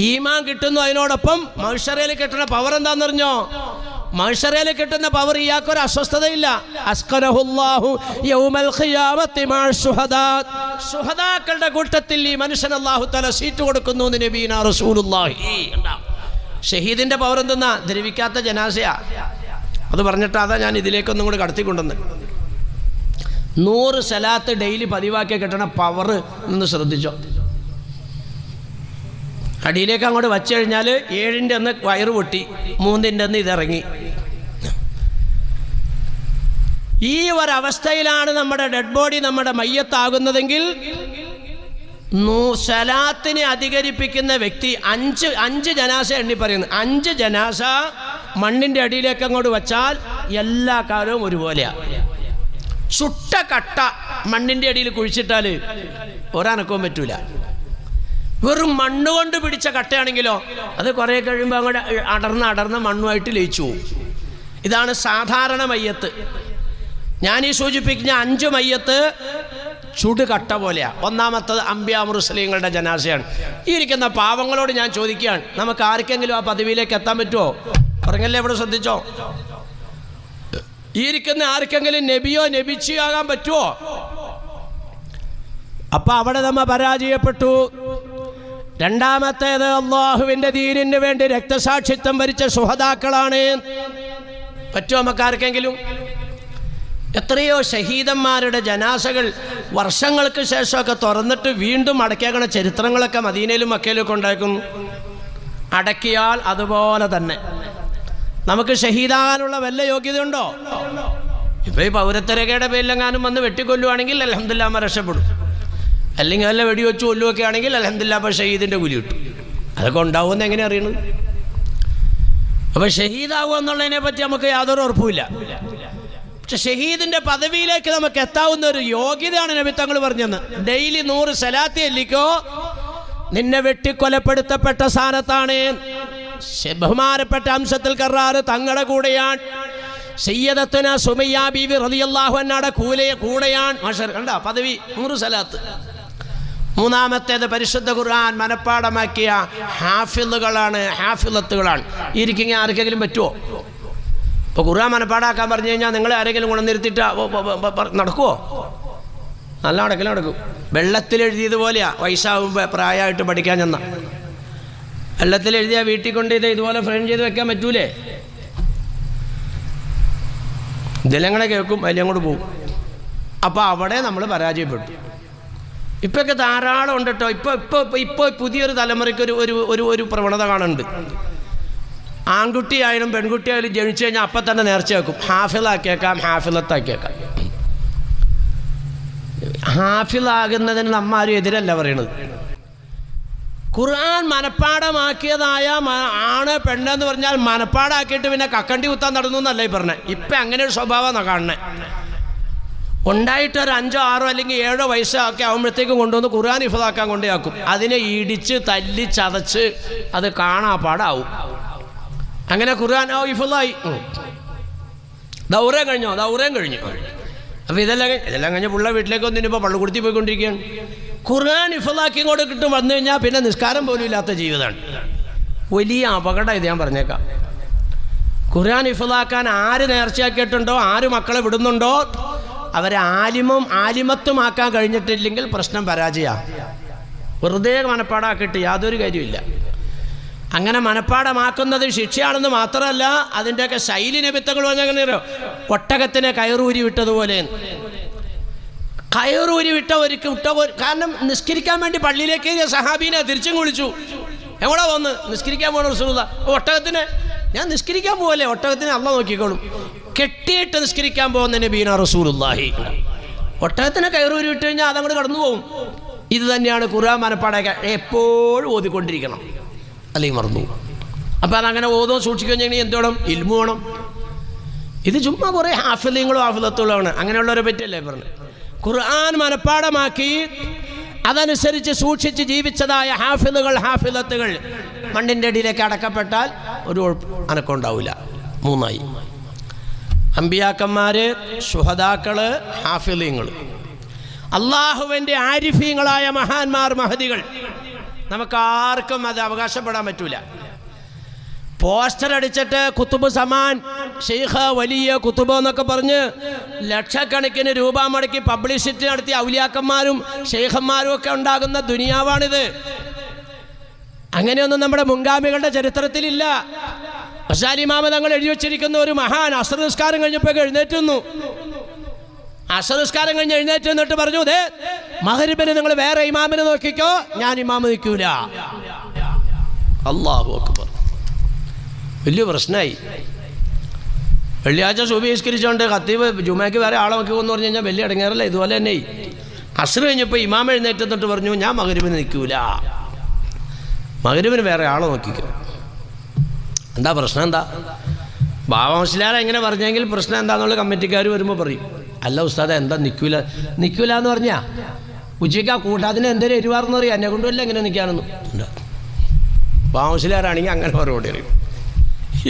ഈമാൻ കിട്ടുന്നു. അതിനോടൊപ്പം മഹ്ശറയിൽ കിട്ടുന്ന പവർ എന്താണെന്നറിഞ്ഞോ? മഹ്ശറയിൽ കിട്ടുന്ന പവർ ഇയാൾക്കൊരു അസ്വസ്ഥതയില്ല. അസ്കനഹുല്ലാഹു യൗമൽ ഖിയാമത്തി മഅ ശുഹദാ. ശുഹദാക്കളുടെ കൂട്ടത്തിൽ ഈ മനുഷ്യൻ അല്ലാഹു തആല സീറ്റ് കൊടുക്കുന്നു. നബീന റസൂലുള്ളാഹി. ഷഹീദിന്റെ പവർ എന്തെന്നാ? ദ്രവിക്കാത്ത ജനാസയാ. അത് പറഞ്ഞിട്ട് അതാ ഞാൻ ഇതിലേക്കൊന്നും കൂടി കടത്തിക്കൊണ്ടുവന്ന്. 100 സലാത്ത് ഡെയിലി പതിവാക്കി കിട്ടണ പവർ നിന്ന് ശ്രദ്ധിച്ചോ. അടിയിലേക്ക് അങ്ങോട്ട് വച്ചു കഴിഞ്ഞാൽ 7-ന്റെ അന്ന് വയറ് പൊട്ടി, 3-ന്റെ അന്ന് ഇതിറങ്ങി. ഈ ഒരവസ്ഥയിലാണ് നമ്മുടെ ഡെഡ് ബോഡി, നമ്മുടെ മയ്യത്താകുന്നതെങ്കിൽ സലാത്തിനെ അധികരിപ്പിക്കുന്ന വ്യക്തി 5 ജനാസ എണ്ണി പറയുന്നു. 5 ജനാസ മണ്ണിൻ്റെ അടിയിലേക്ക് അങ്ങോട്ട് വച്ചാൽ എല്ലാ കാലവും ഒരുപോലെയാണ്. ചുട്ട കട്ട മണ്ണിൻ്റെ അടിയിൽ കുഴിച്ചിട്ടാൽ ഒരനക്കവും പറ്റൂല. വെറും മണ്ണുകൊണ്ട് പിടിച്ച കട്ടയാണെങ്കിലോ അത് കുറേ കഴിയുമ്പോൾ അങ്ങോട്ട് അടർന്ന മണ്ണുമായിട്ട് ലയിച്ചു പോകും. ഇതാണ് സാധാരണ മയ്യത്ത്. ഞാനീ സൂചിപ്പിക്കുന്ന 5 മയ്യത്ത് ചുടുകട്ട പോലെയാണ്. ഒന്നാമത്തത് അംബിയാ മുർസലീങ്ങളുടെ ജനാസയാണ്. ഈ ഇരിക്കുന്ന പാവങ്ങളോട് ഞാൻ ചോദിക്കുകയാണ്, നമുക്ക് ആർക്കെങ്കിലും ആ പദവിയിലേക്ക് എത്താൻ പറ്റുമോ? പറഞ്ഞല്ലേ, ഇവിടെ ശ്രദ്ധിച്ചോ. ഈ ഇരിക്കുന്ന ആർക്കെങ്കിലും നബിയോ നബിച്ചിയോ ആകാൻ പറ്റുമോ? അപ്പം അവിടെ നമ്മ പരാജയപ്പെട്ടു. രണ്ടാമത്തേത് അള്ളാഹുവിൻ്റെ ദീനിന് വേണ്ടി രക്തസാക്ഷിത്വം വരിച്ച ശുഹദാക്കളാണ്. പറ്റുമോ നമുക്കാർക്കെങ്കിലും? എത്രയോ ഷഹീദന്മാരുടെ ജനാസകൾ വർഷങ്ങൾക്ക് ശേഷമൊക്കെ തുറന്നിട്ട് വീണ്ടും അടക്കിയാക്കണ ചരിത്രങ്ങളൊക്കെ മദീനയിലും മക്കയിലൊക്കെ ഉണ്ടാക്കുന്നു. അടക്കിയാൽ അതുപോലെ തന്നെ. നമുക്ക് ഷഹീദാകാനുള്ള വല്ല യോഗ്യതയുണ്ടോ? ഇപ്പോൾ ഈ പൗരത്വരേഖയുടെ പേരിലെങ്ങാനും വന്ന് വെട്ടിക്കൊല്ലുവാണെങ്കിൽ അൽഹംദുലില്ലാഹ് രക്ഷപ്പെടും. അല്ലെങ്കിൽ വല്ല വെടിവെച്ച് കൊല്ലുവൊക്കെ ആണെങ്കിൽ അൽഹംദുലില്ലാഹ് ഇപ്പോൾ ഷഹീദിൻ്റെ കൂലി കിട്ടും. അതൊക്കെ ഉണ്ടാവുമെന്ന് എങ്ങനെ അറിയണം? അപ്പോൾ ഷഹീദാവുക എന്നുള്ളതിനെ പറ്റി നമുക്ക് യാതൊരു ഉറപ്പുമില്ല. പക്ഷെ ഷഹീദിൻ്റെ പദവിയിലേക്ക് നമുക്ക് എത്താവുന്ന ഒരു യോഗ്യതയാണ് നബി തങ്ങൾ പറഞ്ഞെന്ന്. ഡെയിലി 100 സലാത്ത് ചൊല്ലിക്കോ, നിന്നെ വെട്ടിക്കൊലപ്പെടുത്തപ്പെട്ട സ്ഥാനത്താണ്. ബഹുമാനപ്പെട്ട അംസത്തുൽ കറാർ തങ്ങളുടെ കൂടെയാണ്. സയ്യിദത്തുന സുമയ്യ ബീവി റളിയല്ലാഹു അൻഹയുടെ കൂടെയാണ്. മാഷർ കണ്ട പദവി 100 സലാത്ത്. മൂന്നാമത്തേത് പരിശുദ്ധ ഖുർആൻ മനപ്പാടമാക്കിയ ഹാഫിളത്തുകളാണ്. ഇരിക്കുന്ന ആർക്കെങ്കിലും പറ്റുമോ? ഇപ്പോൾ ഖുർആൻ മനപ്പാടാക്കാൻ പറഞ്ഞു കഴിഞ്ഞാൽ നിങ്ങളെ ആരെങ്കിലും കൊണ്ടുവന്നിരുത്തിയിട്ട് നടക്കുമോ? നല്ല നടക്കും. വെള്ളത്തിലെഴുതിയതുപോലെയാണ്. വയസ്സാകുമ്പോൾ പ്രായമായിട്ട് പഠിക്കാൻ ചെന്ന വെള്ളത്തിലെഴുതിയാൽ വീട്ടിൽ കൊണ്ട് ഇതുപോലെ ഫ്രെയിം ചെയ്ത് വെക്കാൻ പറ്റൂലേ? ഇതിലങ്ങനെ കേൾക്കും, അതിലങ്ങോട്ട് പോകും. അപ്പോൾ അവിടെ നമ്മൾ പരാജയപ്പെട്ടു. ഇപ്പോഴൊക്കെ ധാരാളം ഉണ്ട് കേട്ടോ. ഇപ്പോൾ പുതിയൊരു തലമുറയ്ക്ക് ഒരു പ്രവണത കാണുന്നുണ്ട്. ആൺകുട്ടിയായാലും പെൺകുട്ടിയായാലും ജനിച്ചു കഴിഞ്ഞാൽ അപ്പം തന്നെ നേർച്ച വെക്കും. ഹാഫിളാക്കിയേക്കാം, ഹാഫിളത്താക്കിയേക്കാം. ഹാഫിളാകുന്നതിന് നമ്മാരും എതിരല്ല പറയണത്. ഖുർആൻ മനപ്പാടമാക്കിയതായ ആണ് പെണ്ണെന്ന് പറഞ്ഞാൽ മനപ്പാടാക്കിയിട്ട് പിന്നെ കക്കണ്ടി കുത്താൻ നടന്നു എന്നല്ല ഈ പറഞ്ഞത്. ഇപ്പം അങ്ങനെ ഒരു സ്വഭാവമാണ് കാണുന്നത്. ഉണ്ടായിട്ട് ഒരു 5, 6 അല്ലെങ്കിൽ 7 വയസ്സൊക്കെ ആകുമ്പോഴത്തേക്കും കൊണ്ടുവന്ന് ഖുർആൻ ഹിഫ്ളാക്കാൻ കൊണ്ടുപോയാക്കും. അതിനെ ഇടിച്ച് തല്ലി ചതച്ച് അത് കാണാപ്പാടാവും. അങ്ങനെ ഖുർആൻ ഹിഫ്ളായി. ദൗറം കഴിഞ്ഞു. അപ്പോൾ ഇതെല്ലാം കഴിഞ്ഞ് പുള്ള വീട്ടിലേക്ക് വന്നിപ്പോൾ പള്ളിക്കുടുത്തി പോയിക്കൊണ്ടിരിക്കുകയാണ്. ഖുർആൻ ഹിഫ്ളാക്കി ഇങ്ങോട്ട് കിട്ടും വന്നു കഴിഞ്ഞാൽ പിന്നെ നിസ്കാരം പോലും ഇല്ലാത്ത ജീവിതമാണ്. വലിയ അപകടം ഇത് ഞാൻ പറഞ്ഞേക്കാം. ഖുർആൻ ഹിഫ്ളാക്കാൻ ആര് നേർച്ചയാക്കിയിട്ടുണ്ടോ, ആര് മക്കളെ വിടുന്നുണ്ടോ, അവരെ ആലിമത്തുമാക്കാൻ കഴിഞ്ഞിട്ടില്ലെങ്കിൽ പ്രശ്നം പരാജയമാണ്. വെറുതെ മനപ്പാടാക്കിയിട്ട് യാതൊരു കാര്യമില്ല. അങ്ങനെ മനപ്പാടമാക്കുന്നത് ശിക്ഷയാണെന്ന് മാത്രമല്ല, അതിൻ്റെയൊക്കെ ശൈലി നബിത്തങ്ങൾ പറഞ്ഞാൽ ഒട്ടകത്തിനെ കയറൂരി വിട്ടതുപോലെ. കയറൂരി വിട്ട കാരണം നിസ്കരിക്കാൻ വേണ്ടി പള്ളിയിലേക്ക് സഹാബീനെ തിരിച്ചും വിളിച്ചു. എവിടെ വന്ന് നിസ്കരിക്കാൻ പോകണം റസൂലുള്ളാഹി? ഒട്ടകത്തിന് ഞാൻ നിസ്കരിക്കാൻ പോവല്ലേ, ഒട്ടകത്തിന് അള്ളാഹ് നോക്കിക്കോളും. കെട്ടിയിട്ട് നിസ്കരിക്കാൻ പോകുന്ന നബീന റസൂലുള്ളാഹി. ഒട്ടകത്തിനെ കയറൂരി വിട്ട് കഴിഞ്ഞാൽ അതങ്ങോട്ട് കടന്നു പോകും. ഇത് തന്നെയാണ് ഖുർആൻ മനപ്പാടൊക്കെ എപ്പോഴും ഓതിക്കൊണ്ടിരിക്കണം, അല്ലെങ്കിൽ മറന്നു. അപ്പോൾ അതങ്ങനെ ഓതോ സൂക്ഷിക്കുകയും എന്തോണം? ഇൽമു വേണം. ഇത് ചുമ്മാ കുറേ ഹാഫിളീങ്ങളും ഹാഫിളത്തുകളാണ്. അങ്ങനെയുള്ളവരെ പറ്റിയല്ലേ പറഞ്ഞു. ഖുർആൻ മനപ്പാടമാക്കി അതനുസരിച്ച് സൂക്ഷിച്ച് ജീവിച്ചതായ ഹാഫിളത്തുകൾ മണ്ണിൻ്റെ അടിയിലേക്ക് അടക്കപ്പെട്ടാൽ ഒരു അനക്കം ഉണ്ടാവില്ല. 3 അമ്പിയാക്കന്മാര്, ശുഹദാക്കള്, ഹാഫിളീങ്ങൾ. അള്ളാഹുവിൻ്റെ ആരിഫീങ്ങളായ മഹാന്മാർ, മഹദികൾ. നമുക്കാർക്കും അത് അവകാശപ്പെടാൻ പറ്റൂല. പോസ്റ്റർ അടിച്ചിട്ട് കുത്തുബ് സമാൻ, ഷെയ്ഖ്, വലിയ കുത്തുബ് എന്നൊക്കെ പറഞ്ഞ് ലക്ഷക്കണക്കിന് രൂപ മുടക്കി പബ്ലിസിറ്റി നടത്തിയ ഔലിയാക്കന്മാരും ഷെയ്ഖന്മാരും ഒക്കെ ഉണ്ടാകുന്ന ദുനിയാവാണിത്. അങ്ങനെയൊന്നും നമ്മുടെ മുൻഗാമികളുടെ ചരിത്രത്തിലില്ല. ഗസാലി ഇമാം തങ്ങൾ എഴുതി വച്ചിരിക്കുന്ന ഒരു മഹാൻ അസ്ർ നിസ്കാരം കഴിഞ്ഞപ്പോൾ എഴുന്നേറ്റുന്നു. അസ്ർ നിസ്കാരം കഴിഞ്ഞ് എഴുന്നേറ്റ് എന്നിട്ട് പറഞ്ഞു, ദേ മഗ്രിബിന് നിങ്ങൾ വേറെ ഇമാമിനെ നോക്കിക്കോ, ഞാൻ ഇമാമ് നിൽക്കൂല. അല്ലാഹു അക്ബർ. വലിയ പ്രശ്നമായി. വെള്ളിയാഴ്ച സുബഹി നിസ്കരിച്ചുകൊണ്ട് ഖത്തീബ് ജുമയ്ക്ക് വേറെ ആളെ നോക്കിക്കൊന്ന് പറഞ്ഞു കഴിഞ്ഞാൽ വലിയ ഇടങ്ങേറല്ല. ഇതുപോലെ തന്നെ അസ്ർ കഴിഞ്ഞപ്പോൾ ഇമാം എഴുന്നേറ്റ് എന്നിട്ട് പറഞ്ഞു, ഞാൻ മഗ്രിബിന് നിൽക്കൂല, മഗ്രിബിന് വേറെ ആളെ നോക്കിക്കോ. എന്താ പ്രശ്നം? എന്താ ബാബ മുസ്ലിയാർ എങ്ങനെ പറഞ്ഞെങ്കിൽ പ്രശ്നം എന്താണെന്നുള്ള കമ്മിറ്റിക്കാർ വരുമ്പോൾ പറയും, അല്ല ഉസ്താദ് എന്താ നിൽക്കൂല എന്ന് പറഞ്ഞാൽ ഉച്ചയ്ക്ക് ആ കൂട്ടാത്തിന് എന്തെങ്കിലും എരിവാർന്ന് അറിയാം, എന്നെ കൊണ്ടുമല്ല എങ്ങനെ നിൽക്കാനൊന്നും. ബാബ മുസ്ലിയാറാണെങ്കിൽ അങ്ങനെ മറുപടി അറിയും.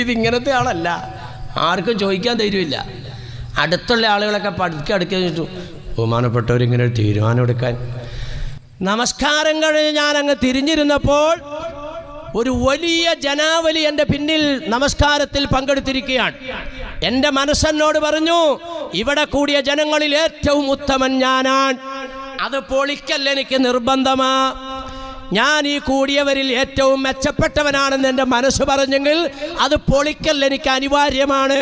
ഇതിങ്ങനത്തെ ആളല്ല, ആർക്കും ചോദിക്കാൻ ധൈര്യമില്ല. അടുത്തുള്ള ആളുകളൊക്കെ പതുക്കെ അടുക്കി വെച്ചിട്ടു, ബഹുമാനപ്പെട്ടവരിങ്ങനെ ഒരു തീരുമാനം എടുക്കാൻ. നമസ്കാരം കഴിഞ്ഞ് ഞാൻ അങ്ങ് തിരിഞ്ഞിരുന്നപ്പോൾ ഒരു വലിയ ജനാവലി എൻ്റെ പിന്നിൽ നമസ്കാരത്തിൽ പങ്കെടുത്തിരിക്കുകയാണ്. എൻ്റെ മനസ്സെന്നോട് പറഞ്ഞു, ഇവിടെ കൂടിയ ജനങ്ങളിൽ ഏറ്റവും ഉത്തമൻ ഞാനാണ്. അത് പൊളിക്കൽ എനിക്ക് നിർബന്ധമാ. ഞാൻ ഈ കൂടിയവരിൽ ഏറ്റവും മെച്ചപ്പെട്ടവനാണെന്ന് എൻ്റെ മനസ്സ് പറഞ്ഞെങ്കിൽ അത് പൊളിക്കൽ എനിക്ക് അനിവാര്യമാണ്.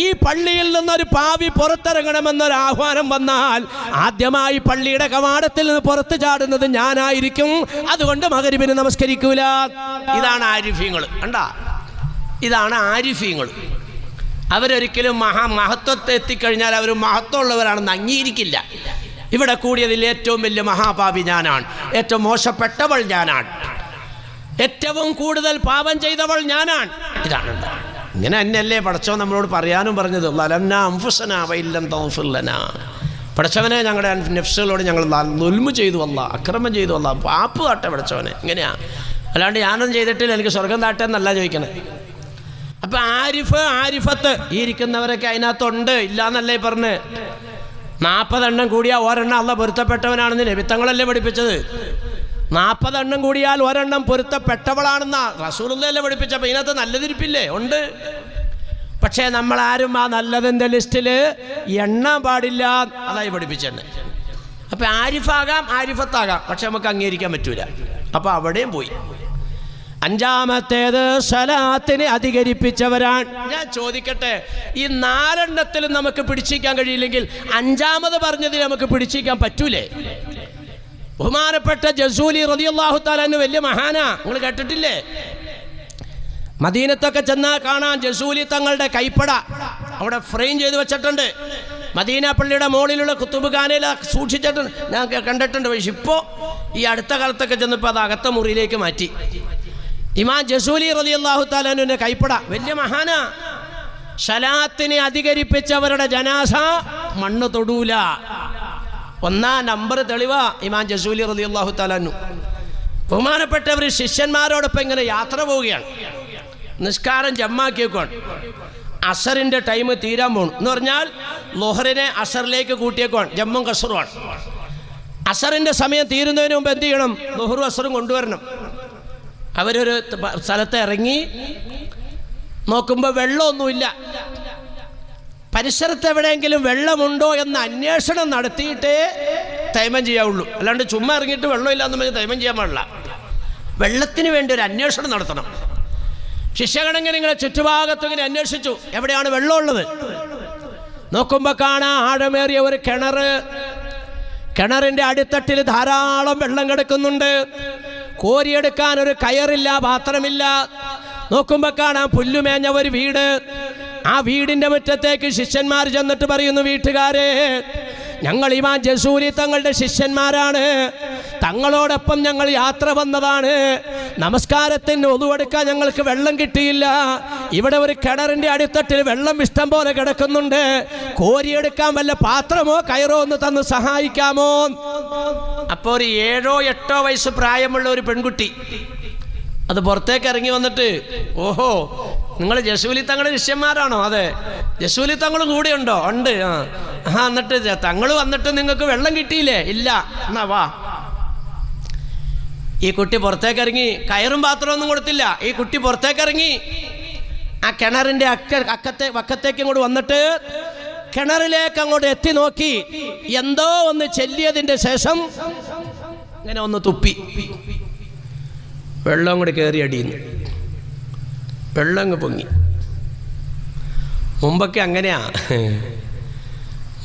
ഈ പള്ളിയിൽ നിന്നൊരു പാവി പുറത്തിറങ്ങണമെന്നൊരു ആഹ്വാനം വന്നാൽ ആദ്യമായി പള്ളിയുടെ കവാടത്തിൽ നിന്ന് പുറത്തു ചാടുന്നത് ഞാനായിരിക്കും. അതുകൊണ്ട് മഗ്രിബിന് നമസ്കരിക്കൂല. ഇതാണ് ആരിഫീങ്ങൾ. കണ്ടാ, ഇതാണ് ആരിഫീങ്ങൾ. അവരൊരിക്കലും മഹത്വത്തെ എത്തിക്കഴിഞ്ഞാൽ അവർ മഹത്വമുള്ളവരാണെന്ന് അംഗീകരിക്കില്ല. ഇവിടെ കൂടിയതിൽ ഏറ്റവും വലിയ മഹാപാപി ഞാനാണ്, ഏറ്റവും മോശപ്പെട്ടവൾ ഞാനാണ്. ഏറ്റവും കൂടുതൽ പാപം ചെയ്തവൾ ഞാനാണ്. ഇതാണ് ഇങ്ങനെ തന്നെയല്ലേ പടച്ചോ നമ്മളോട് പറയാനും പറഞ്ഞത്, പടച്ചവനെ ഞങ്ങളുടെ നഫ്സുകളോട് ഞങ്ങൾ ദുൽമ് ചെയ്തു അല്ല, അക്രമം ചെയ്തു അല്ല, പാപ്പ് കാട്ടെ പടച്ചവനെ. ഇങ്ങനെയാണ്, അല്ലാണ്ട് ഞാനൊന്നും ചെയ്തിട്ടില്ല എനിക്ക് സ്വർഗം താട്ടെ എന്നല്ല ചോദിക്കണേ. അപ്പം ആരിഫത്ത് ഈ ഇരിക്കുന്നവരൊക്കെ അതിനകത്തുണ്ട്, ഇല്ലാന്നല്ലേ പറഞ്ഞ്. 40 എണ്ണം കൂടിയാൽ ഒരെണ്ണം അല്ല പൊരുത്തപ്പെട്ടവനാണെന്ന് നബിത്തങ്ങളല്ലേ പഠിപ്പിച്ചത്. 40 എണ്ണം കൂടിയാൽ ഒരെണ്ണം പൊരുത്തപ്പെട്ടവളാണെന്നാ റസൂലുള്ളാഹി പഠിപ്പിച്ചപ്പോൾ ഇതിനകത്ത് നല്ലതിരിപ്പില്ലേ? ഉണ്ട്. പക്ഷേ നമ്മളാരും ആ നല്ലതിൻ്റെ ലിസ്റ്റിൽ എണ്ണാൻ പാടില്ല, അതായി പഠിപ്പിച്ചെന്നെ. അപ്പം ആരിഫത്താകാം, പക്ഷെ നമുക്ക് അംഗീകരിക്കാൻ പറ്റൂല. അപ്പം അവിടെയും പോയി. 5-മത്തേത് സലാത്തിനെ അധികരിപ്പിച്ചവരാണ്. ഞാൻ ചോദിക്കട്ടെ, ഈ 4 എണ്ണത്തിലും നമുക്ക് പിടിച്ചിരിക്കാൻ കഴിയില്ലെങ്കിൽ 5-മത് പറഞ്ഞതിൽ നമുക്ക് പിടിച്ചിരിക്കാൻ പറ്റൂലേ? ബഹുമാനപ്പെട്ട ജസൂലി റളിയല്ലാഹു തആല അൻഹു വലിയ മഹാനാ, നിങ്ങൾ കേട്ടിട്ടില്ലേ? മദീനത്തൊക്കെ ചെന്നാൽ കാണാൻ ജസൂലി തങ്ങളുടെ കൈപ്പട അവിടെ ഫ്രെയിം ചെയ്ത് വെച്ചിട്ടുണ്ട്. മദീന പള്ളിയുടെ മുകളിലുള്ള കുത്തുബ് ഖാനയിൽ സൂക്ഷിച്ചിട്ടുണ്ട്, ഞാൻ കണ്ടിട്ടുണ്ട്. പക്ഷെ ഇപ്പോൾ ഈ അടുത്ത കാലത്തൊക്കെ ചെന്നപ്പോൾ അത് അകത്ത മുറിയിലേക്ക് മാറ്റി. ഇമാം ജസൂലി റളിയല്ലാഹു തആല അൻഹുവിന്റെ കൈപ്പട വലിയ മഹാനാ. സലാത്തിനെ അധികരിപ്പിച്ചവരുടെ ജനാസ മണ്ണ് തൊടൂല. 1 നമ്പർ തെളിവാ ഇമാം ജസൂലി റളിയല്ലാഹു തആല അൻഹു. ബഹുമാനപ്പെട്ടവർ ശിഷ്യന്മാരോടൊപ്പം ഇങ്ങനെ യാത്ര പോവുകയാണ്. നിസ്കാരം ജമ്മാക്കി വെക്കുകയാണ്. അസറിൻ്റെ ടൈം തീരാൻ പോകണം എന്ന് പറഞ്ഞാൽ ലുഹറിനെ അസറിലേക്ക് കൂട്ടിയേക്കുവാണ്. ജമ്മും കസറുമാണ്. അസറിൻ്റെ സമയം തീരുന്നതിന് മുമ്പ് എന്ത് ചെയ്യണം? ലുഹറും അസറും കൊണ്ടുവരണം. അവരൊരു സ്ഥലത്ത് ഇറങ്ങി നോക്കുമ്പോൾ വെള്ളമൊന്നുമില്ല. പരിസരത്ത് എവിടെയെങ്കിലും വെള്ളമുണ്ടോ എന്ന അന്വേഷണം നടത്തിയിട്ടേ തൈമം ചെയ്യാവുള്ളൂ. അല്ലാണ്ട് ചുമ്മാ ഇറങ്ങിയിട്ട് വെള്ളമില്ല എന്ന് പറഞ്ഞ് തൈമം ചെയ്യാൻ പാടില്ല. വെള്ളത്തിന് വേണ്ടി ഒരു അന്വേഷണം നടത്തണം. ശിഷ്യഗണങ്ങൾ ഇങ്ങനെ ചുറ്റുഭാഗത്തും ഇങ്ങനെ അന്വേഷിച്ചു, എവിടെയാണ് വെള്ളമുള്ളത്. നോക്കുമ്പോൾ കാണാം ആഴമേറിയ ഒരു കിണർ. കിണറിൻ്റെ അടിത്തട്ടിൽ ധാരാളം വെള്ളം കിടക്കുന്നുണ്ട്. കോരിയെടുക്കാൻ ഒരു കയറില്ല, പാത്രമില്ല. നോക്കുമ്പോൾ കാണാം പുല്ലുമേഞ്ഞ ഒരു വീട്. ആ വീടിൻ്റെ മുറ്റത്തേക്ക് ശിഷ്യന്മാർ ചെന്നിട്ട് പറയുന്നു, വീട്ടുകാരെ, ഞങ്ങൾ ഇമാം ജസൂലി തങ്ങളുടെ ശിഷ്യന്മാരാണ്, തങ്ങളോടൊപ്പം ഞങ്ങൾ യാത്ര വന്നതാണ്. നമസ്കാരത്തിന് ഒതുവെടുക്കാൻ ഞങ്ങൾക്ക് വെള്ളം കിട്ടിയില്ല. ഇവിടെ ഒരു കിണറിൻ്റെ അടിത്തട്ടിൽ വെള്ളം ഇഷ്ടം പോലെ കിടക്കുന്നുണ്ട്. കോരിയെടുക്കാൻ വല്ല പാത്രമോ കയറോ ഒന്ന് തന്ന് സഹായിക്കാമോ? അപ്പോൾ ഒരു 7-8 വയസ്സ് പ്രായമുള്ള ഒരു പെൺകുട്ടി അത് പുറത്തേക്ക് ഇറങ്ങി വന്നിട്ട്, ഓഹോ, നിങ്ങൾ ജസൂലി തങ്ങളുടെ ശിഷ്യന്മാരാണോ? അതെ. ജസൂലി തങ്ങളും കൂടെ ഉണ്ടോ? ഉണ്ട്. എന്നിട്ട് തങ്ങൾ വന്നിട്ട് നിങ്ങൾക്ക് വെള്ളം കിട്ടിയില്ലേ? ഇല്ല. എന്നാ വാ. ഈ കുട്ടി പുറത്തേക്ക് ഇറങ്ങി. കയറും പാത്രമൊന്നും കൊടുത്തില്ല. ഈ കുട്ടി പുറത്തേക്ക് ഇറങ്ങി ആ കിണറിൻ്റെ വക്കത്തേക്ക് ഇങ്ങോട്ട് വന്നിട്ട് കിണറിലേക്ക് അങ്ങോട്ട് എത്തി നോക്കി. എന്തോ ഒന്ന് ചെല്ലിയതിൻ്റെ ശേഷം ഇങ്ങനെ ഒന്ന് തുപ്പി. വെള്ളം കൂടി കയറി അടിയുന്നു. വെള്ളം അങ്ങ് പൊങ്ങി. മുമ്പൊക്കെ അങ്ങനെയാ.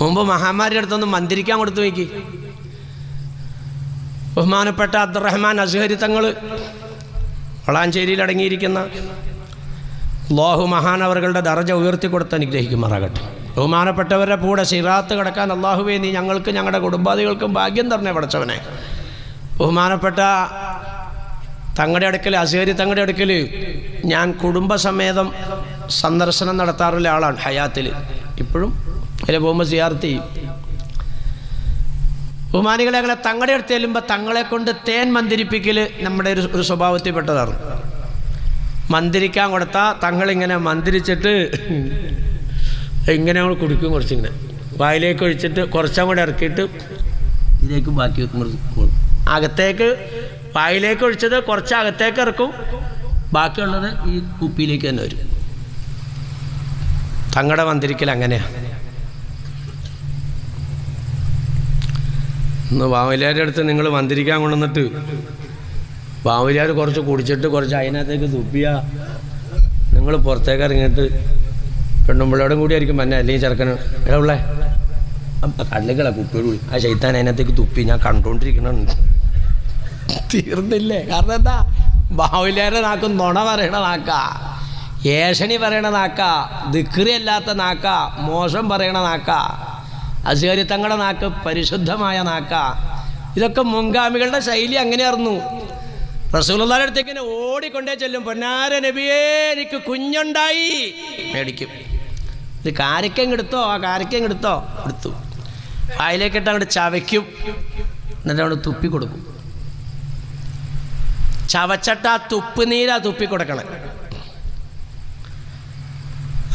മുമ്പ് മഹാന്മാരുടെ അടുത്തൊന്നും മന്ത്രിക്കാൻ കൊടുത്തു നോക്കി. ബഹുമാനപ്പെട്ട അബ്ദുറഹ്മാൻ അസ്ഹരി തങ്ങൾ വളാഞ്ചേരിയിൽ അടങ്ങിയിരിക്കുന്ന അല്ലാഹു മഹാനവറുകളുടെ ദറജ ഉയർത്തിക്കൊടുത്ത് അനുഗ്രഹിക്കുമാറാകട്ടെ. ബഹുമാനപ്പെട്ടവരുടെ കൂടെ സിറാത്ത് കിടക്കാൻ അല്ലാഹുവേ നീ ഞങ്ങൾക്ക് ഞങ്ങളുടെ കുടുംബാദികൾക്കും ഭാഗ്യം തരണേ പടച്ചവനെ. ബഹുമാനപ്പെട്ട തങ്ങളുടെ അടുക്കൽ, അസ്ഹരി തങ്ങളുടെ അടുക്കൽ ഞാൻ കുടുംബസമേതം സന്ദർശനം നടത്താറുള്ള ആളാണ് ഹയാത്തിൽ. ഇപ്പോഴും അതിൽ പോകുമ്പോൾ സിയാർത്ത് ചെയ്യും. ബഹുമാനികളെ അങ്ങനെ തങ്ങളുടെ അടുത്ത് ചെല്ലുമ്പോൾ തങ്ങളെ കൊണ്ട് തേൻ മന്ദിരിപ്പിക്കൽ നമ്മുടെ ഒരു സ്വഭാവത്തിൽപ്പെട്ടതാണ്. മന്ദിരിക്കാൻ കൊടുത്താൽ തങ്ങളിങ്ങനെ മന്ദിരിച്ചിട്ട് ഇങ്ങനെ നമ്മൾ കുടിക്കും. കുറച്ചിങ്ങനെ വായിലേക്ക് ഒഴിച്ചിട്ട് കുറച്ചും കൂടെ ഇറക്കിയിട്ട് ഇതിലേക്ക് ബാക്കി അകത്തേക്ക് വായിലേക്ക് ഒഴിച്ചത് കുറച്ച് അകത്തേക്ക് ഇറക്കും, ബാക്കിയുള്ളത് ഈ കുപ്പിയിലേക്ക് തന്നെ വരും. തങ്ങളുടെ മന്ദിരിക്കൽ അങ്ങനെയാണ്. ഇന്ന് ബാവുലിയാരുടെ അടുത്ത് നിങ്ങൾ മന്ദിരിക്കാൻ കൊണ്ടുവന്നിട്ട് ബാവുലിയാർ കുറച്ച് കുടിച്ചിട്ട് കുറച്ച് അതിനകത്തേക്ക് തുപ്പിയ നിങ്ങൾ പുറത്തേക്ക് ഇറങ്ങിയിട്ട് പെണ്ണുമ്പിള്ളയോടും കൂടി ആയിരിക്കും പിന്നെ, അല്ലെങ്കിൽ ചെറുക്കന് എടാ ഉള്ളേ കള്ളികളാ കുപ്പിയോട് കൂടി ആ ശൈത്താൻ അതിനകത്തേക്ക് തുപ്പി ഞാൻ കണ്ടുകൊണ്ടിരിക്കണുണ്ട്. തീർന്നില്ലേ? കാരണം എന്താ? ബാവുലിയാരുടെ നാക്കും നുണ പറയണ നാക്ക, ഏഷണി പറയണ നാക്ക, ദിക്റി അല്ലാത്ത നാക്ക, മോശം പറയണ നാക്ക. അസ്ഹരി തങ്ങളുടെ നാക്ക് പരിശുദ്ധമായ നാക്ക. ഇതൊക്കെ മുൻഗാമികളുടെ ശൈലി അങ്ങനെയായിരുന്നു. റസൂലുള്ളാഹിയുടെ അടുത്തേക്ക് ഇങ്ങനെ ഓടിക്കൊണ്ടേ ചെല്ലും. പൊന്നാര നബിയേ, എനിക്ക് കുഞ്ഞുണ്ടായി. മേടിക്കും. ഇത് കാരക്കെടുത്തോ, ആ കാരക്കെടുത്തോ. എടുത്തു. വായിലേക്കിട്ട് അങ്ങോട്ട് ചവയ്ക്കും. എന്നിട്ട് അവിടെ തുപ്പി കൊടുക്കും. ചവച്ചട്ട തുപ്പ് നീരാ തുപ്പി കൊടുക്കണം.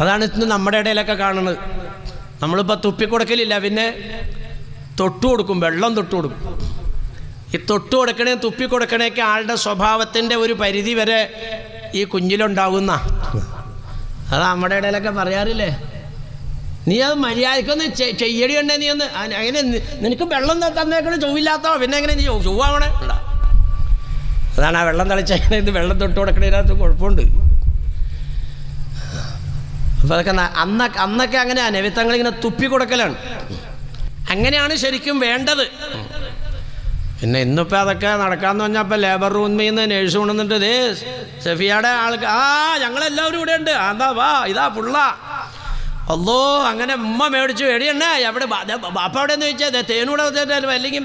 അതാണ് ഇന്ന് നമ്മുടെ ഇടയിലൊക്കെ കാണുന്നത്. നമ്മളിപ്പോൾ തുപ്പി കൊടുക്കലില്ല, പിന്നെ തൊട്ടു കൊടുക്കും, വെള്ളം തൊട്ടു കൊടുക്കും. ഈ തൊട്ടു കൊടുക്കണേ തുപ്പി കൊടുക്കണേക്ക് ആളുടെ സ്വഭാവത്തിൻ്റെ ഒരു പരിധി വരെ ഈ കുഞ്ഞിലുണ്ടാകുന്ന. അത് നമ്മുടെ ഇടയിലൊക്കെ പറയാറില്ലേ, നീ അത് മര്യാദക്കൊന്ന് ചെയ്യടി ഉണ്ടേ, നീ ഒന്ന് അങ്ങനെ നിനക്ക് വെള്ളം തന്നേക്കണേ ചൊവ്വില്ലാത്തോ, പിന്നെ എങ്ങനെ നീ ചൊവ്വാവണേ ഉണ്ടാ. അതാണ് ആ വെള്ളം തളിച്ചങ്ങനെ ഇത് വെള്ളം തൊട്ട് കൊടുക്കണതിനകത്ത് കുഴപ്പമുണ്ട്. അപ്പോൾ അതൊക്കെ അന്നൊക്കെ അങ്ങനെയാണ്, നബിത്തങ്ങളിങ്ങനെ തുപ്പി കൊടുക്കലാണ്. അങ്ങനെയാണ് ശരിക്കും വേണ്ടത്. പിന്നെ ഇന്നിപ്പോൾ അതൊക്കെ നടക്കാമെന്ന് പറഞ്ഞാൽ ഇപ്പോൾ ലേബർ റൂമിൽ നിന്ന് നേഴ്സ് കൊണ്ടുവന്നിട്ട് ഇതേ സഫിയയുടെ ആൾക്ക് ഞങ്ങളെല്ലാവരും ഇവിടെ ഉണ്ട്, അതാ വാ, ഇതാ പുള്ള, അല്ലോ അങ്ങനെ ഉമ്മ മേടിച്ചു എടിയണ്ണേ എവിടെ ബാപ്പ എവിടെയെന്ന് ചോദിച്ചാൽ തേനൂടെ അല്ലെങ്കിൽ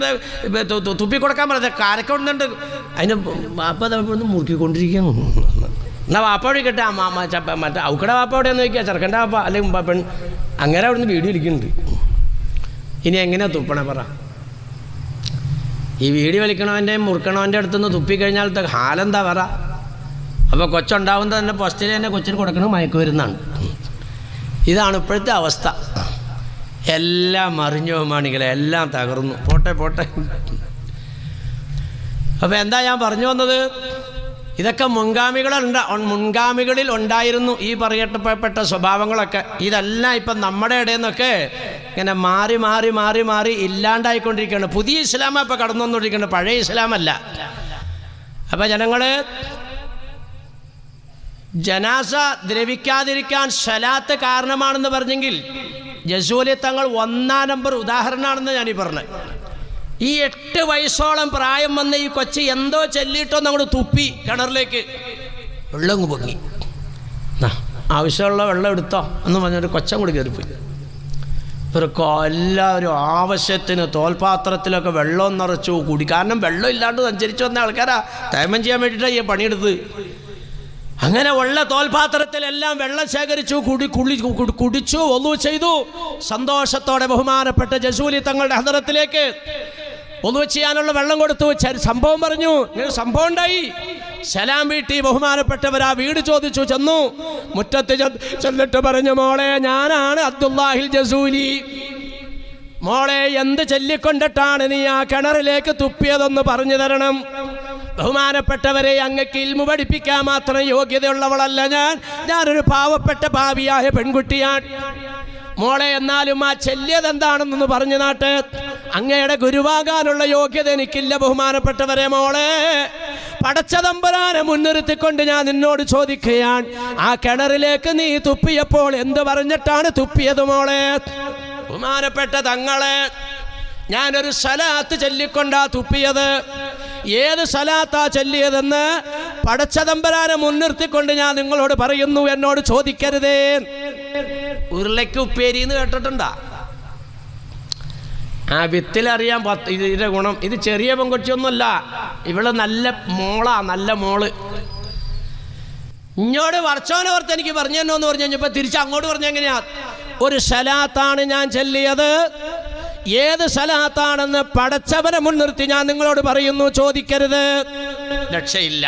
തുപ്പി കൊടുക്കാൻ പറഞ്ഞത് കാരക്ക കൊണ്ടുണ്ട്. അതിന് ബാപ്പ ഒന്ന് മുറുക്കിക്കൊണ്ടിരിക്കുന്നു. എന്നാൽ വാപ്പ അവിടെ കിട്ടെ മറ്റേ ഔക്കടെ വാപ്പ എവിടെയെന്ന് ചോദിക്കുക, ചെറുക്കൻ്റെ വാപ്പ അല്ലെങ്കിൽ പെൺ അങ്ങനെ അവിടെ നിന്ന് വീഡിയോ ഇരിക്കുന്നുണ്ട്. ഇനി എങ്ങനെയാണ് തുപ്പണേ പറ? ഈ വീഡിയോ വലിക്കണവൻ്റെയും മുറുക്കണവൻ്റെ അടുത്തുനിന്ന് തുപ്പിക്കഴിഞ്ഞാലത്തെ ഹാലെന്താ പറ? അപ്പോൾ കൊച്ചുണ്ടാവുന്നത് തന്നെ ഫസ്റ്റിൽ തന്നെ കൊച്ചിന് കൊടുക്കണം മയക്കുമരുന്നാണ്. ഇതാണ് ഇപ്പോഴത്തെ അവസ്ഥ. എല്ലാം മറിഞ്ഞു പോകുമാണികളെ, എല്ലാം തകർന്നു. പോട്ടെ. അപ്പോൾ എന്താ ഞാൻ പറഞ്ഞു വന്നത്? ഇതൊക്കെ മുൻഗാമികളിൽ ഉണ്ടായിരുന്നു ഈ പറയപ്പെട്ട സ്വഭാവങ്ങളൊക്കെ. ഇതെല്ലാം ഇപ്പം നമ്മുടെ ഇടയിൽ നിന്നൊക്കെ ഇങ്ങനെ മാറി ഇല്ലാണ്ടായിക്കൊണ്ടിരിക്കുകയാണ്. പുതിയ ഇസ്ലാമാണ് ഇപ്പോൾ കടന്നു വന്നുകൊണ്ടിരിക്കുന്നത്, പഴയ ഇസ്ലാമല്ല. അപ്പോൾ ജനങ്ങൾ ജനാസ ദ്രവിക്കാതിരിക്കാൻ സ്വലാത്ത് കാരണമാണെന്ന് പറഞ്ഞെങ്കിൽ ജസൂലി തങ്ങൾ 1-ാം നമ്പർ ഉദാഹരണമാണെന്ന് ഞാനീ പറഞ്ഞത്. ഈ 8 വയസ്സോളം പ്രായം വന്ന ഈ കൊച്ച് എന്തോ ചെല്ലിയിട്ടോ അങ്ങോട്ട് തുപ്പി കിണറിലേക്ക്, വെള്ളം പൊങ്ങി. ആവശ്യമുള്ള വെള്ളം എടുത്തോ എന്ന് പറഞ്ഞൊരു കൊച്ചം കൂടി കയറിപ്പോയി. ഇവർക്ക് എല്ലാവരും ആവശ്യത്തിന് തോൽപാത്രത്തിലൊക്കെ വെള്ളം നിറച്ചു കൂടി. കാരണം വെള്ളം ഇല്ലാണ്ട് സഞ്ചരിച്ചു വന്ന ആൾക്കാരാ തൈമം ചെയ്യാൻ വേണ്ടിയിട്ടാണ് ഈ പണിയെടുത്ത്. അങ്ങനെ ഉള്ള തോൽപാത്രത്തിലെല്ലാം വെള്ളം ശേഖരിച്ചു, കുടിച്ചു, ഒളു ചെയ്തു. സന്തോഷത്തോടെ ബഹുമാനപ്പെട്ട ജസൂലി തങ്ങളുടെ ഹദറത്തിലേക്ക് ഒളു ചെയ്യാനുള്ള വെള്ളം കൊടുത്തു. സംഭവം പറഞ്ഞു, സംഭവം ഉണ്ടായി. സലാം വീട്ടി ബഹുമാനപ്പെട്ടവർ ആ വീട് ചോദിച്ചു ചെന്നു. മുറ്റത്ത് ചെന്നിട്ട് പറഞ്ഞു, മോളെ ഞാനാണ് അബ്ദുല്ലാഹിൽ ജസൂലി. മോളെ എന്ത് ചൊല്ലിക്കൊണ്ടിട്ടാണ് നീ ആ കിണറിലേക്ക് തുപ്പിയതെന്ന് പറഞ്ഞു തരണം. ബഹുമാനപ്പെട്ടവരെ, അങ്ങക്ക് ഇൽമു പഠിപ്പിക്കാൻ മാത്രം യോഗ്യതയുള്ളവളല്ല ഞാനൊരു പാവപ്പെട്ട ഭാവിയായ പെൺകുട്ടിയാണ്. മോളെ എന്നാലും ആ ചെല്ലിയതെന്താണെന്നൊന്ന് പറഞ്ഞു നാട്ട്. അങ്ങയുടെ ഗുരുവാകാനുള്ള യോഗ്യത എനിക്കില്ല ബഹുമാനപ്പെട്ടവരെ. മോളെ, പടച്ചതമ്പുരാനെ മുൻനിർത്തിക്കൊണ്ട് ഞാൻ നിന്നോട് ചോദിക്കുകയാണ്, ആ കിണറിലേക്ക് നീ തുപ്പിയപ്പോൾ എന്ത് പറഞ്ഞിട്ടാണ് തുപ്പിയത് മോളെ? ബഹുമാനപ്പെട്ട തങ്ങളെ, ഞാനൊരു സലാത്ത് ചൊല്ലിക്കൊണ്ടാ തുപ്പിയത്. ഏത് സലാത്താ ചൊല്ലിയതെന്ന് പടച്ചതമ്പുരാനെ മുൻനിർത്തിക്കൊണ്ട് ഞാൻ നിങ്ങളോട് പറയുന്നു, എന്നോട് ചോദിക്കരുതേ. ഉരുളയ്ക്ക് ഉപ്പേരി എന്ന് കേട്ടിട്ടുണ്ടാ? ആ വിത്തിലറിയാം ഇതിൻ്റെ ഗുണം. ഇത് ചെറിയ പെങ്കൊച്ചൊന്നുമല്ല, ഇവള് നല്ല മോളാ, നല്ല മോള്. ഇങ്ങോട്ട് വർച്ചോനെ ഓർത്ത് എനിക്ക് പറഞ്ഞു തന്നോ എന്ന് പറഞ്ഞു കഴിഞ്ഞപ്പോൾ തിരിച്ച് അങ്ങോട്ട് പറഞ്ഞ എങ്ങനെയാ? ഒരു സലാത്താണ് ഞാൻ ചൊല്ലിയത്. ഏത് സലാത്താണെന്ന് പടച്ചവനെ മുൻനിർത്തി ഞാൻ നിങ്ങളോട് പറയുന്നു, ചോദിക്കരുത്. രക്ഷയില്ല,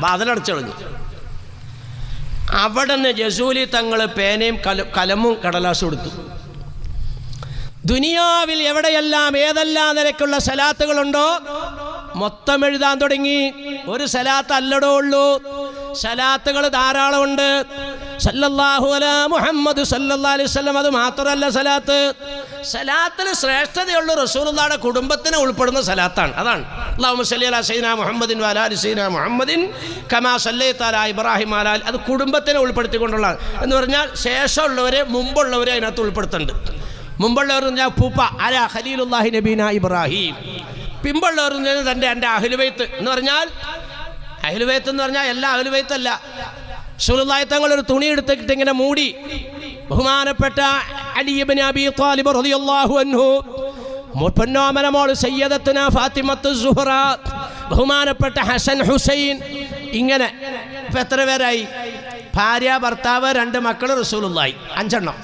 വാതിലടച്ചളഞ്ഞു. അവിടെ നിന്ന് ജസൂലി തങ്ങൾ പേനയും കലമും കടലാസും എടുത്തു. ദുനിയാവിൽ എവിടെയെല്ലാം ഏതെല്ലാം നിരക്കുള്ള സലാത്തുകളുണ്ടോ മൊത്തം എഴുതാൻ തുടങ്ങി. ഒരു സലാത്ത് അല്ലടോ ഉള്ളൂ, സലാത്തുകൾ ധാരാളമുണ്ട്. സല്ലല്ലാഹു അലാ മുഹമ്മദ് സല്ലല്ലാഹു അലൈഹി വസല്ലം, അത് മാത്രമല്ല സലാത്ത്. സലാത്തിന് ശ്രേഷ്ഠതയുള്ള റസൂലുള്ളാഹിയുടെ കുടുംബത്തിനെ ഉൾപ്പെടുന്ന സലാത്താണ്. അതാണ് അല്ലാഹുമ്മ സ്വല്ലി അലാ സയ്യിദിനാ മുഹമ്മദിൻ വഅലാ ആലി സയ്യിദിനാ മുഹമ്മദിൻ കമാ സല്ലൈത അലാ ഇബ്രാഹിം അലാ, അത് കുടുംബത്തിനെ ഉൾപ്പെടുത്തിക്കൊണ്ടുള്ളതാണ്. എന്ന് പറഞ്ഞാൽ ശേഷമുള്ളവരെ മുമ്പുള്ളവരെ അതിനകത്ത് ഉൾപ്പെടുത്തുന്നുണ്ട്. മുമ്പുള്ളവർ പറഞ്ഞാൽ പൂപ്പ ആരാ? ഖലീലുല്ലാഹി നബീന ഇബ്രാഹിം. പിമ്പുള്ളവർ തൻ്റെ അഹ്ലുബൈത്ത് എന്ന് പറഞ്ഞാൽ, അഹ്ലുബൈത്ത് എന്ന് പറഞ്ഞാൽ എല്ലാ അഹ്ലുബൈത്തല്ല. റസൂലുള്ളാഹി തങ്ങൾ ഒരു തുണി എടുത്തിട്ട് ഇങ്ങനെ മൂടി. ബഹുമാനപ്പെട്ട അലി ഇബ്നു അബീ ത്വാലിബ് റളിയല്ലാഹു അൻഹു, പൊന്നോമന മോൾ സയ്യിദത്തുനാ ഫാത്തിമത്തു സുഹ്റ, ബഹുമാനപ്പെട്ട ഹസൻ ഹുസൈൻ, ഇങ്ങനെ ഇപ്പം എത്ര പേരായി? ഭാര്യ, ഭർത്താവ്, 2 മക്കൾ, റസൂലുള്ളാഹി, 5 എണ്ണം.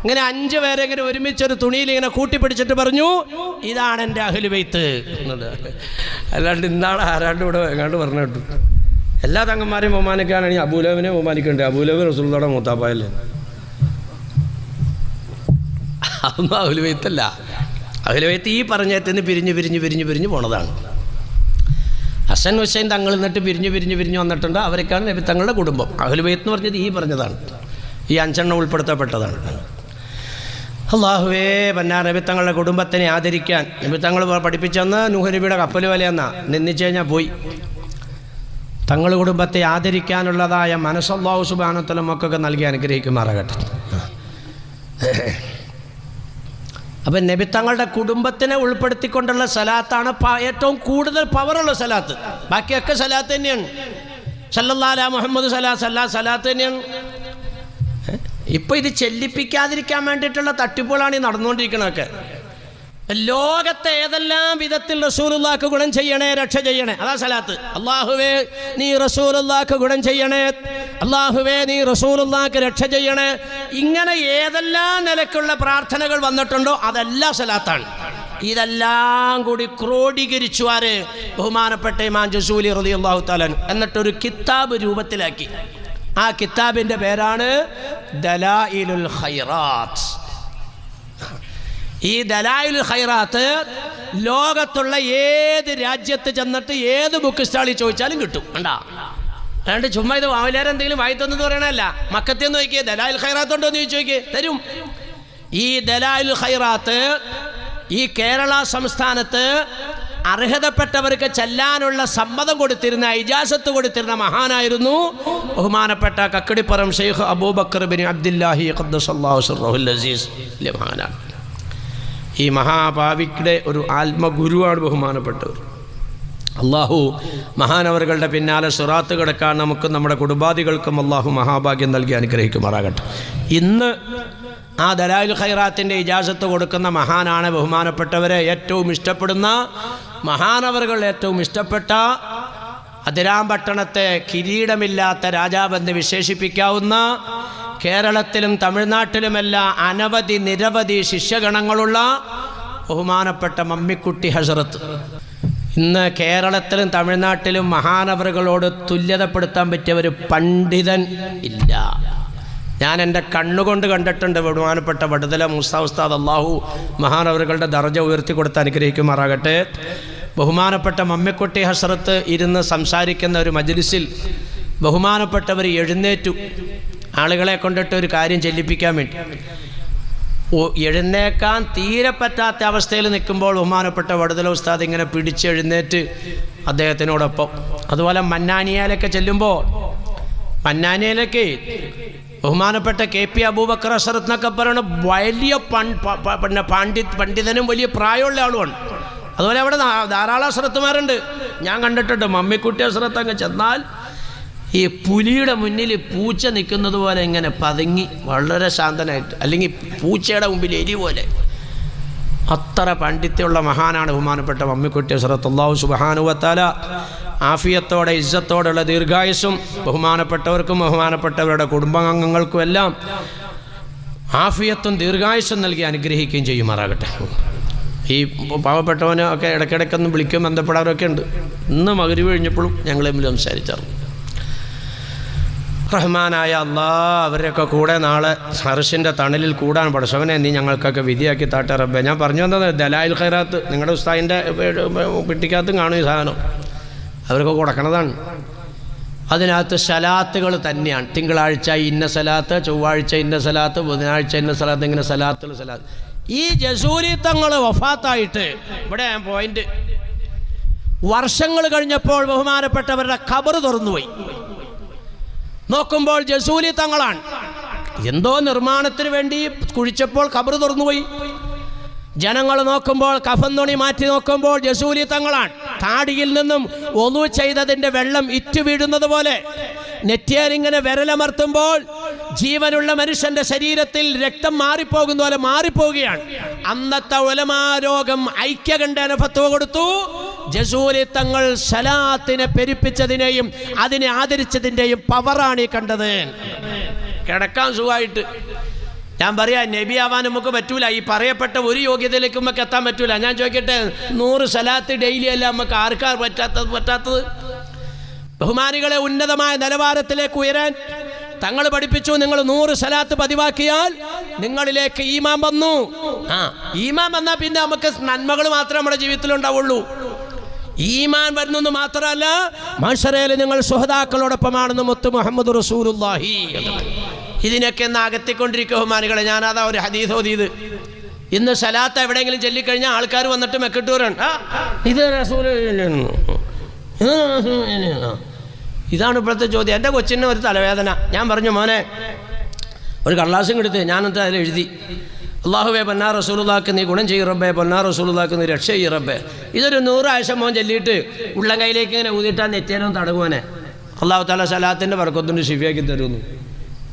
ഇങ്ങനെ 5 പേരെ ഇങ്ങനെ ഒരുമിച്ചൊരു തുണിയിൽ ഇങ്ങനെ കൂട്ടിപ്പിടിച്ചിട്ട് പറഞ്ഞു, ഇതാണ് എൻ്റെ അഹ്ലു ബൈത്ത്. അല്ലാണ്ട് ഇന്നാളെ ആരാണ്ട് ഇവിടെ എങ്ങാണ്ട് പറഞ്ഞു കേട്ടു, എല്ലാ തങ്ങന്മാരെയും ബഹുമാനിക്കുകയാണെങ്കിൽ അബൂലഹബിനെ ബഹുമാനിക്കണ്ടേ, അബൂലഹബ് റസൂലുള്ളാഹിയുടെ മൂത്താപ്പായല്ലേ. അതൊന്നും അഹ്ലു ബൈത്തല്ല. അഹ്ലു ബൈത്ത് ഈ പറഞ്ഞതിന് പിരിഞ്ഞ് പോണതാണ്. ഹസൻ ഹുസൈൻ തങ്ങൾ എന്നിട്ട് പിരിഞ്ഞ് വന്നിട്ടുണ്ട്. അവരൊക്കെയാണ് നബി തങ്ങളുടെ കുടുംബം. അഹ്ലു ബൈത്ത് എന്ന് പറഞ്ഞത് ഈ പറഞ്ഞതാണ്, ഈ 5 എണ്ണം ഉൾപ്പെടുത്തപ്പെട്ടതാണ്. അള്ളാഹുവേ, പന്നാർ നബി തങ്ങളുടെ കുടുംബത്തിനെ ആദരിക്കാൻ നബി തങ്ങൾ പഠിപ്പിച്ചെന്ന് നൂഹ് നബിയുടെ കപ്പൽ വലയെന്നാ നിന്നിച്ച് കഴിഞ്ഞാൽ പോയി. തങ്ങൾ കുടുംബത്തെ ആദരിക്കാനുള്ളതായ മനസ്സ് അല്ലാഹു സുബ്ഹാനഹു വ തആല മക്കൾക്ക് നൽകി അനുഗ്രഹിക്കുമാറാകട്ടെ. അപ്പം നബി തങ്ങളുടെ കുടുംബത്തിനെ ഉൾപ്പെടുത്തിക്കൊണ്ടുള്ള സലാത്താണ് ഏറ്റവും കൂടുതൽ പവറുള്ള സലാത്ത്. ബാക്കിയൊക്കെ സലാത്ത് തന്നെയാണ്. സല്ലല്ലാഹു അലൈഹി മുഹമ്മദ് സലാത്ത് തന്നെയാണ്. ഇപ്പം ഇത് ചെല്ലിപ്പിക്കാതിരിക്കാൻ വേണ്ടിയിട്ടുള്ള തട്ടിപ്പുകളാണ് ഈ നടന്നുകൊണ്ടിരിക്കണതൊക്കെ. ലോകത്തെ ഏതെല്ലാം വിധത്തിൽ റസൂലുള്ളാഹിക്ക് ഗുണം ചെയ്യണേ, രക്ഷ ചെയ്യണേ, അതാ സലാത്ത്. അല്ലാഹുവേ നീ റസൂലുള്ളാഹിക്ക് ഗുണം ചെയ്യണേ, അല്ലാഹുവേ നീ റസൂലുള്ളാഹിക്ക് രക്ഷ ചെയ്യണേ, ഇങ്ങനെ ഏതെല്ലാം നിലക്കുള്ള പ്രാർത്ഥനകൾ വന്നിട്ടുണ്ടോ അതെല്ലാം സലാത്താണ്. ഇതെല്ലാം കൂടി ക്രോഡീകരിച്ചു ആര്? ബഹുമാനപ്പെട്ട ഇമാം ജസൂലി റളിയല്ലാഹു തആല. എന്നിട്ടൊരു കിതാബ് രൂപത്തിലാക്കി. ആ കിതാബിൻ്റെ പേരാണ് ദലായിലുൽ ഖൈറാത്ത്. ഈ ദലായിലുൽ ഖൈറാത്ത് ലോകത്തുള്ള ഏത് രാജ്യത്ത് ചെന്നിട്ട് ഏത് ബുക്ക് സ്റ്റാളിൽ ചോദിച്ചാലും കിട്ടും. കണ്ടാ, അല്ലാണ്ട് ചുമ്മാ ഇത് വാവിലേറെ എന്തെങ്കിലും വായിത്തൊന്നു പറയണല്ല. മക്കത്തെന്ന് നോക്കിയേ ദലായിലുൽ ഖൈറാത്ത് ഉണ്ടോ എന്ന് ചോദിക്കേ, തരും. ഈ ദലായിലുൽ ഖൈറാത്ത് ഈ കേരള സംസ്ഥാനത്ത് അർഹതപ്പെട്ടവർക്ക് ചെല്ലാനുള്ള സമ്മതം കൊടുത്തിരുന്ന, ഇജാസത്ത് കൊടുത്തിരുന്ന മഹാനായിരുന്നു ബഹുമാനപ്പെട്ട കക്കടിപ്പുറം ഷെയ്ഖ് അബൂബക്കർ ബിൻ അബ്ദുല്ലാഹി ഖദ്ദസല്ലാഹു സിർറഹുൽ അസീസ്. മഹാനാണ്. ഈ മഹാഭാവിയുടെ ഒരു ആത്മഗുരുവാണ് ബഹുമാനപ്പെട്ടവർ. അള്ളാഹു മഹാനവറുകളുടെ പിന്നാലെ സിറാത്ത് കിടക്കാൻ നമുക്കും നമ്മുടെ കുടുംബാദികൾക്കും അള്ളാഹു മഹാഭാഗ്യം നൽകി അനുഗ്രഹിക്കുമാറാകട്ടെ. ഇന്ന് ആ ദലായിലുൽ ഖൈറാത്തിൻ്റെ ഇജാസത്ത് കൊടുക്കുന്ന മഹാനാണ് ബഹുമാനപ്പെട്ടവരെ ഏറ്റവും ഇഷ്ടപ്പെടുന്ന മഹാനവറുകൾ ഏറ്റവും ഇഷ്ടപ്പെട്ട അതിരാമ്പട്ടണത്തെ കിരീടമില്ലാത്ത രാജാവെന്ന് വിശേഷിപ്പിക്കാവുന്ന കേരളത്തിലും തമിഴ്നാട്ടിലുമെല്ലാം നിരവധി ശിഷ്യഗണങ്ങളുള്ള ബഹുമാനപ്പെട്ട മമ്മിക്കുട്ടി ഹസ്രത്ത്. ഇന്ന് കേരളത്തിലും തമിഴ്നാട്ടിലും മഹാനവറുകളോട് തുല്യതപ്പെടുത്താൻ പറ്റിയ ഒരു പണ്ഡിതൻ ഇല്ല. ഞാൻ എൻ്റെ കണ്ണുകൊണ്ട് കണ്ടിട്ടുണ്ട്. ബഹുമാനപ്പെട്ട വടുതല മൂസ ഉസ്താദ്, അള്ളാഹു മഹാനവറുകളുടെ ദർജ ഉയർത്തി കൊടുത്ത് അനുഗ്രഹിക്കുമാറാകട്ടെ. ബഹുമാനപ്പെട്ട മമ്മിക്കുട്ടി ഹസ്രത്ത് ഇരുന്ന് സംസാരിക്കുന്ന ഒരു മജ്ലിസിൽ ബഹുമാനപ്പെട്ടവർ എഴുന്നേറ്റു. ആളുകളെ കൊണ്ടിട്ട് ഒരു കാര്യം ചെല്ലിപ്പിക്കാൻ വേണ്ടി എഴുന്നേക്കാൻ തീരെ പറ്റാത്ത അവസ്ഥയിൽ നിൽക്കുമ്പോൾ ബഹുമാനപ്പെട്ട വടുതല ഉസ്താദ് ഇങ്ങനെ പിടിച്ചെഴുന്നേറ്റ് അദ്ദേഹത്തിനോടൊപ്പം. അതുപോലെ മന്നാനിയാലൊക്കെ ചെല്ലുമ്പോൾ മന്നാനിയിലേക്ക് ബഹുമാനപ്പെട്ട KP അബൂബക്കർ ഹസ്രത്ത് എന്നൊക്കെ പറയുന്ന വലിയ പണ്ഡിതനും വലിയ പ്രായമുള്ള ആളുമാണ്. അതുപോലെ അവിടെ ധാരാളം ഹസ്രത്തുമാരുണ്ട്, ഞാൻ കണ്ടിട്ടുണ്ട്. മമ്മിക്കുട്ടി ഹസ്രത്ത് അങ്ങ് ചെന്നാൽ ഈ പുലിയുടെ മുന്നിൽ പൂച്ച നിൽക്കുന്നത് പോലെ ഇങ്ങനെ പതുങ്ങി വളരെ ശാന്തനായിട്ട്, അല്ലെങ്കിൽ പൂച്ചയുടെ മുമ്പിൽ എലി പോലെ, അത്ര പാണ്ഡിത്യമുള്ള മഹാനാണ് ബഹുമാനപ്പെട്ട മമ്മിക്കുട്ടി ഹസ്രത്ത്. അല്ലാഹു സുബ്ഹാനഹു വ തആല ആഫിയത്തോടെ ഇസ്സത്തോടെയുള്ള ദീർഘായുസ്സും ബഹുമാനപ്പെട്ടവർക്കും ബഹുമാനപ്പെട്ടവരുടെ കുടുംബാംഗങ്ങൾക്കും എല്ലാം ആഫിയത്തും ദീർഘായുസ്സും നൽകി അനുഗ്രഹിക്കുകയും ചെയ്യുമാറാകട്ടെ. ഈ പാവപ്പെട്ടവനൊക്കെ ഇടയ്ക്കിടയ്ക്കൊന്നും വിളിക്കും, ബന്ധപ്പെടാറൊക്കെ ഉണ്ട്. ഇന്ന് മഗ്‌രിബ് കഴിഞ്ഞപ്പോഴും ഞങ്ങൾ തമ്മിൽ സംസാരിച്ചായിരുന്നു. റഹ്മാനായ അല്ലാഹ് അവരുടെയൊക്കെ കൂടെ നാളെ അർശിൻ്റെ തണലിൽ കൂടാൻ പടച്ചവനെ നീ ഞങ്ങൾക്കൊക്കെ വിധിയാക്കി താട്ടെ റബ്ബേ. ഞാൻ പറഞ്ഞു വന്നത് ദലായിലുൽ ഖൈറാത്ത് നിങ്ങളുടെ ഉസ്താദിൻ്റെ പെട്ടിക്കകത്തും കാണും ഈ സാധനം, അവർക്ക് കൊടുക്കണതാണ്. അതിനകത്ത് സലാത്തുകൾ തന്നെയാണ്. തിങ്കളാഴ്ച ഇന്ന സലാത്ത്, ചൊവ്വാഴ്ച ഇന്ന സലാത്ത്, ബുധനാഴ്ച ഇന്ന സലാത്ത്, ഇങ്ങനെ സലാത്തുകൾ സലാത്ത്. ഈ ജസൂലി തങ്ങൾ വഫാത്തായിട്ട് ഇവിടെ പോയിന്റ്, വർഷങ്ങൾ കഴിഞ്ഞപ്പോൾ ബഹുമാനപ്പെട്ടവരുടെ ഖബർ തുറന്നുപോയി. നോക്കുമ്പോൾ ജസൂലി തങ്ങളാണ്. എന്തോ നിർമ്മാണത്തിന് വേണ്ടി കുഴിച്ചപ്പോൾ ഖബർ തുറന്നുപോയി. ജനങ്ങൾ നോക്കുമ്പോൾ കഫൻ തുണി മാറ്റി നോക്കുമ്പോൾ ജസൂലി തങ്ങളാണ്. താടിയിൽ നിന്നും ഒളു ചെയ്തതിൻ്റെ വെള്ളം ഇറ്റു വീഴുന്നത് പോലെ നെറ്റിയാരിങ്ങനെ വിരലമർത്തുമ്പോൾ ജീവനുള്ള മനുഷ്യന്റെ ശരീരത്തിൽ രക്തം മാറിപ്പോകുന്ന പോലെ മാറിപ്പോവുകയാണ്. അന്നത്തെ ഉലമാ രോഗം ഐക്യകണ്ഠേന ഫത്വ കൊടുത്തു. ജസൂലി തങ്ങൾ സലാത്തിനെ പെരുപ്പിച്ചതിനെയും അതിനെ ആദരിച്ചതിൻ്റെയും പവറാണ് ഈ കണ്ടത്. കിടക്കാൻ സുഖമായിട്ട് ഞാൻ പറയാം, നബി ആവാൻ നമുക്ക് പറ്റൂല, ഈ പറയപ്പെട്ട ഒരു യോഗ്യതയിലേക്ക് നമുക്ക് എത്താൻ പറ്റൂല. ഞാൻ ചോദിക്കട്ടെ, 100 സലാത്ത് ഡെയിലി അല്ല നമുക്ക് ആർക്കാർ പറ്റാത്തത്? ബഹുമാനികളെ, ഉന്നതമായ നിലവാരത്തിലേക്ക് ഉയരാൻ തങ്ങൾ പഠിപ്പിച്ചു, നിങ്ങൾ 100 സലാത്ത് പതിവാക്കിയാൽ നിങ്ങളിലേക്ക് ഈമാൻ വന്നു. ഈമാൻ വന്നാൽ പിന്നെ നമുക്ക് നന്മകൾ മാത്രമേ നമ്മുടെ ജീവിതത്തിലുണ്ടാവുള്ളൂ. ഈമാൻ വരുന്നെന്ന് മാത്രമല്ല, മഹ്ശറയിൽ നിങ്ങൾ സുഹദാക്കളോടൊപ്പമാണെന്ന് മുത്ത് മുഹമ്മദ് റസൂലുള്ളാഹി. ഇതിനൊക്കെ ഒന്ന് അകത്തിക്കൊണ്ടിരിക്കുക ബഹുമാനികളെ. ഞാനതാ ഒരു ഹദീസ് ഓതിയത്. ഇന്ന് സലാത്ത് എവിടെയെങ്കിലും ചൊല്ലിക്കഴിഞ്ഞാൽ ആൾക്കാർ വന്നിട്ട് മെക്കിട്ടൂരാണ്, ഇത് റസൂല്. ഇതാണ് ഇപ്പോഴത്തെ ചോദ്യം. എൻ്റെ കൊച്ചിന് ഒരു തലവേദന. ഞാൻ പറഞ്ഞു, മോനെ ഒരു കടലാസും എടുത്ത് ഞാനെന്താ അതിൽ എഴുതി, അള്ളാഹുവേ പൊന്നാ റസൂലുള്ളാഹിക്ക് നീ ഗുണം ചെയ്യ് റബ്ബേ, പൊന്നാ റസൂലുള്ളാഹിക്ക് നീ രക്ഷ ചെയ്യ് റബ്ബേ. ഇതൊരു 100 ആഴ്ച മോൻ ചൊല്ലിയിട്ട് ഉള്ളം കയ്യിലേക്ക് ഇങ്ങനെ ഊതിയിട്ടാൽ നെറ്റേനും തടകുവനെ. അള്ളാഹു തആല സലാത്തിൻ്റെ ബർക്കത്തുകൊണ്ട് ശിഫിയാക്കി തരുന്നു.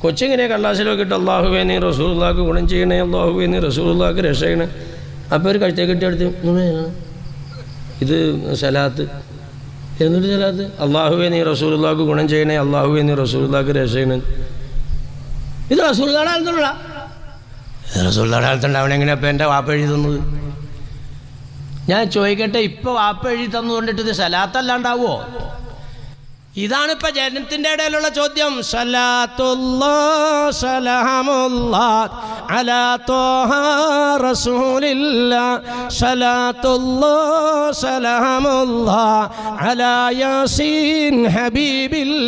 കൊച്ചിങ്ങനെ കടലാസിൽ നോക്കിയിട്ട് അള്ളാഹുവേ നീ റസൂലുള്ളാഹിക്ക് ഗുണം ചെയ്യണേ, അള്ളാഹുവേ നീ റസൂലുള്ളാഹിക്ക് രക്ഷ ചെയ്യണേ. അപ്പോൾ ഒരു കഴിച്ച കെട്ടിയെടുത്ത് ഇത് സലാത്ത്. എന്നിട്ട് സലാത്ത്, അള്ളാഹുവേ നീ റസൂലുള്ളാഹിക്ക് ഗുണം ചെയ്യണേ, അള്ളാഹുവേ നീ റസൂലുള്ളാഹിക്ക് രക്ഷ ചെയ്യണേ. ഇത് റസൂലുള്ളാഹിയുടെ കാലത്തുള്ള റസൂലുള്ളാഹിയുടെ കാലത്തുണ്ട്. അവിടെ എങ്ങനെയാണ് ഇപ്പം എൻ്റെ വാപ്പ എഴുതി തന്നത്? ഞാൻ ചോദിക്കട്ടെ, ഇപ്പോൾ വാപ്പ എഴുതി തന്നുകൊണ്ടിട്ട് ഇത് സലാത്തല്ലാണ്ടാവോ? ഇതാണിപ്പോൾ ജനത്തിൻ്റെ ഇടയിലുള്ള ചോദ്യം. സലാത്തുല്ലാഹ് സലാമുല്ലാഹ് അലാ ത്വാഹ റസൂലില്ലാഹ്, സലാത്തുല്ലാഹ് സലാമുല്ലാഹ് അലാ യാസീൻ ഹബീബില്ലാഹ്.